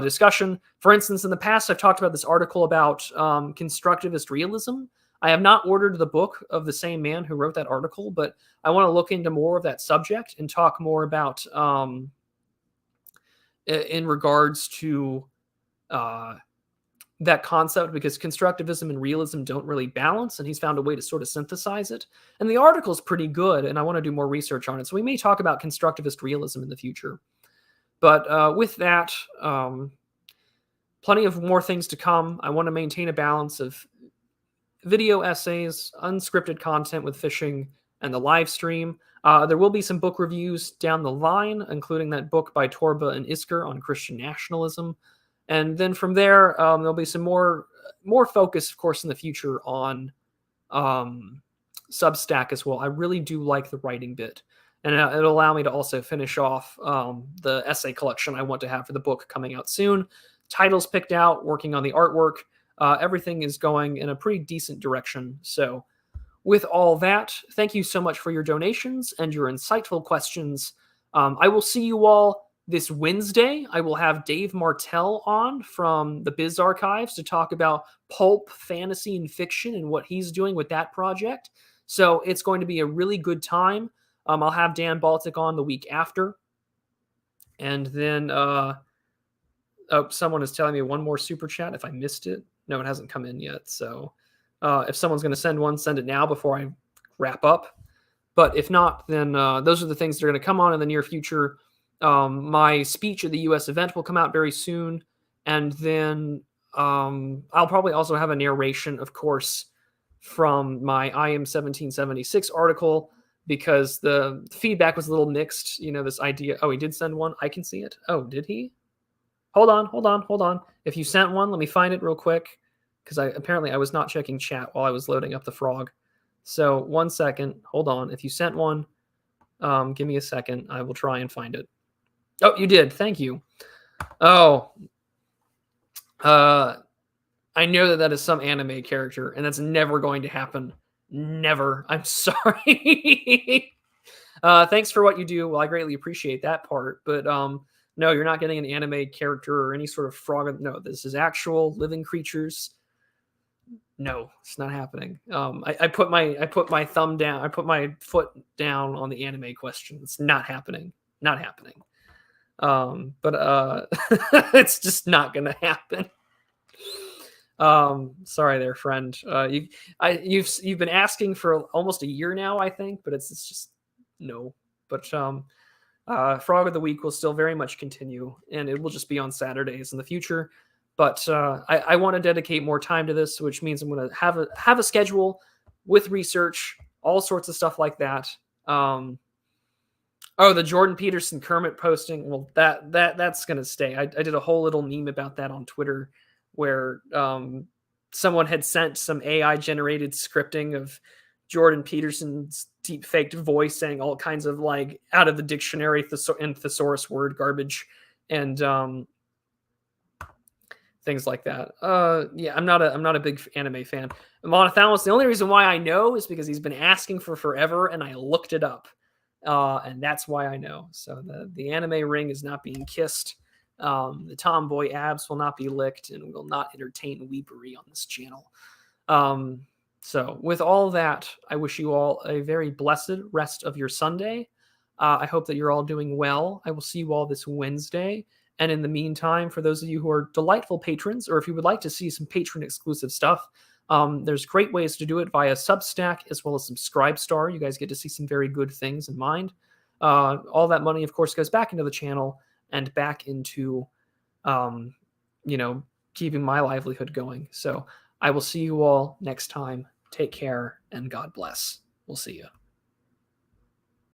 discussion. For instance, in the past, I've talked about this article about constructivist realism. I have not ordered the book of the same man who wrote that article, but I want to look into more of that subject and talk more about in regards to that concept, because constructivism and realism don't really balance, and he's found a way to sort of synthesize it. And the article is pretty good, and I want to do more research on it. So we may talk about constructivist realism in the future. But with that, plenty of more things to come. I want to maintain a balance of video essays, unscripted content with fishing, and the live stream. There will be some book reviews down the line, including that book by Torba and Isker on Christian nationalism. And then from there, there'll be some more focus, of course, in the future on Substack as well. I really do like the writing bit. And it'll allow me to also finish off the essay collection I want to have for the book coming out soon. Titles picked out, working on the artwork. Everything is going in a pretty decent direction. So with all that, thank you so much for your donations and your insightful questions. I will see you all this Wednesday. I will have Dave Martell on from the Biz Archives to talk about pulp, fantasy, and fiction and what he's doing with that project. So it's going to be a really good time. I'll have Dan Baltic on the week after. And then someone is telling me one more super chat if I missed it. No, it hasn't come in yet. So if someone's going to send one, send it now before I wrap up. But if not, then those are the things that are going to come on in the near future. My speech at the U.S. event will come out very soon. And then I'll probably also have a narration, of course, from my I Am 1776 article, because the feedback was a little mixed. This idea. Oh, he did send one. I can see it. Oh, did he? Hold on. If you sent one, let me find it real quick, because apparently I was not checking chat while I was loading up the frog. So 1 second. Hold on. If you sent one, give me a second. I will try and find it. Oh, you did. Thank you. Oh, I know that is some anime character, and that's never going to happen. Never. I'm sorry. Thanks for what you do. Well, I greatly appreciate that part, but no, you're not getting an anime character or any sort of frog. No, this is actual living creatures. No, it's not happening. I put my thumb down. I put my foot down on the anime question. It's not happening. Not happening. But it's just not gonna happen. Sorry there, friend. You've been asking for almost a year now, I think, but it's just no. But Frog of the Week will still very much continue, and it will just be on Saturdays in the future. But I want to dedicate more time to this, which means I'm going to have a schedule with research, all sorts of stuff like that. The Jordan Peterson Kermit posting. Well, that's going to stay. I did a whole little meme about that on Twitter, where someone had sent some AI generated scripting of Jordan Peterson's deep faked voice saying all kinds of like out of the dictionary and thesaurus word garbage and things like that. Yeah, I'm not a big anime fan. Monothalmus, the only reason why I know is because he's been asking for forever, and I looked it up, and that's why I know. So the anime ring is not being kissed. The tomboy abs will not be licked, and will not entertain weepery on this channel. So with all that, I wish you all a very blessed rest of your Sunday. I hope that you're all doing well. I will see you all this Wednesday. And in the meantime, for those of you who are delightful patrons, or if you would like to see some patron exclusive stuff, there's great ways to do it via Substack as well as Subscribestar. You guys get to see some very good things in mind. All that money, of course, goes back into the channel and back into, keeping my livelihood going. So I will see you all next time. Take care and God bless. We'll see you.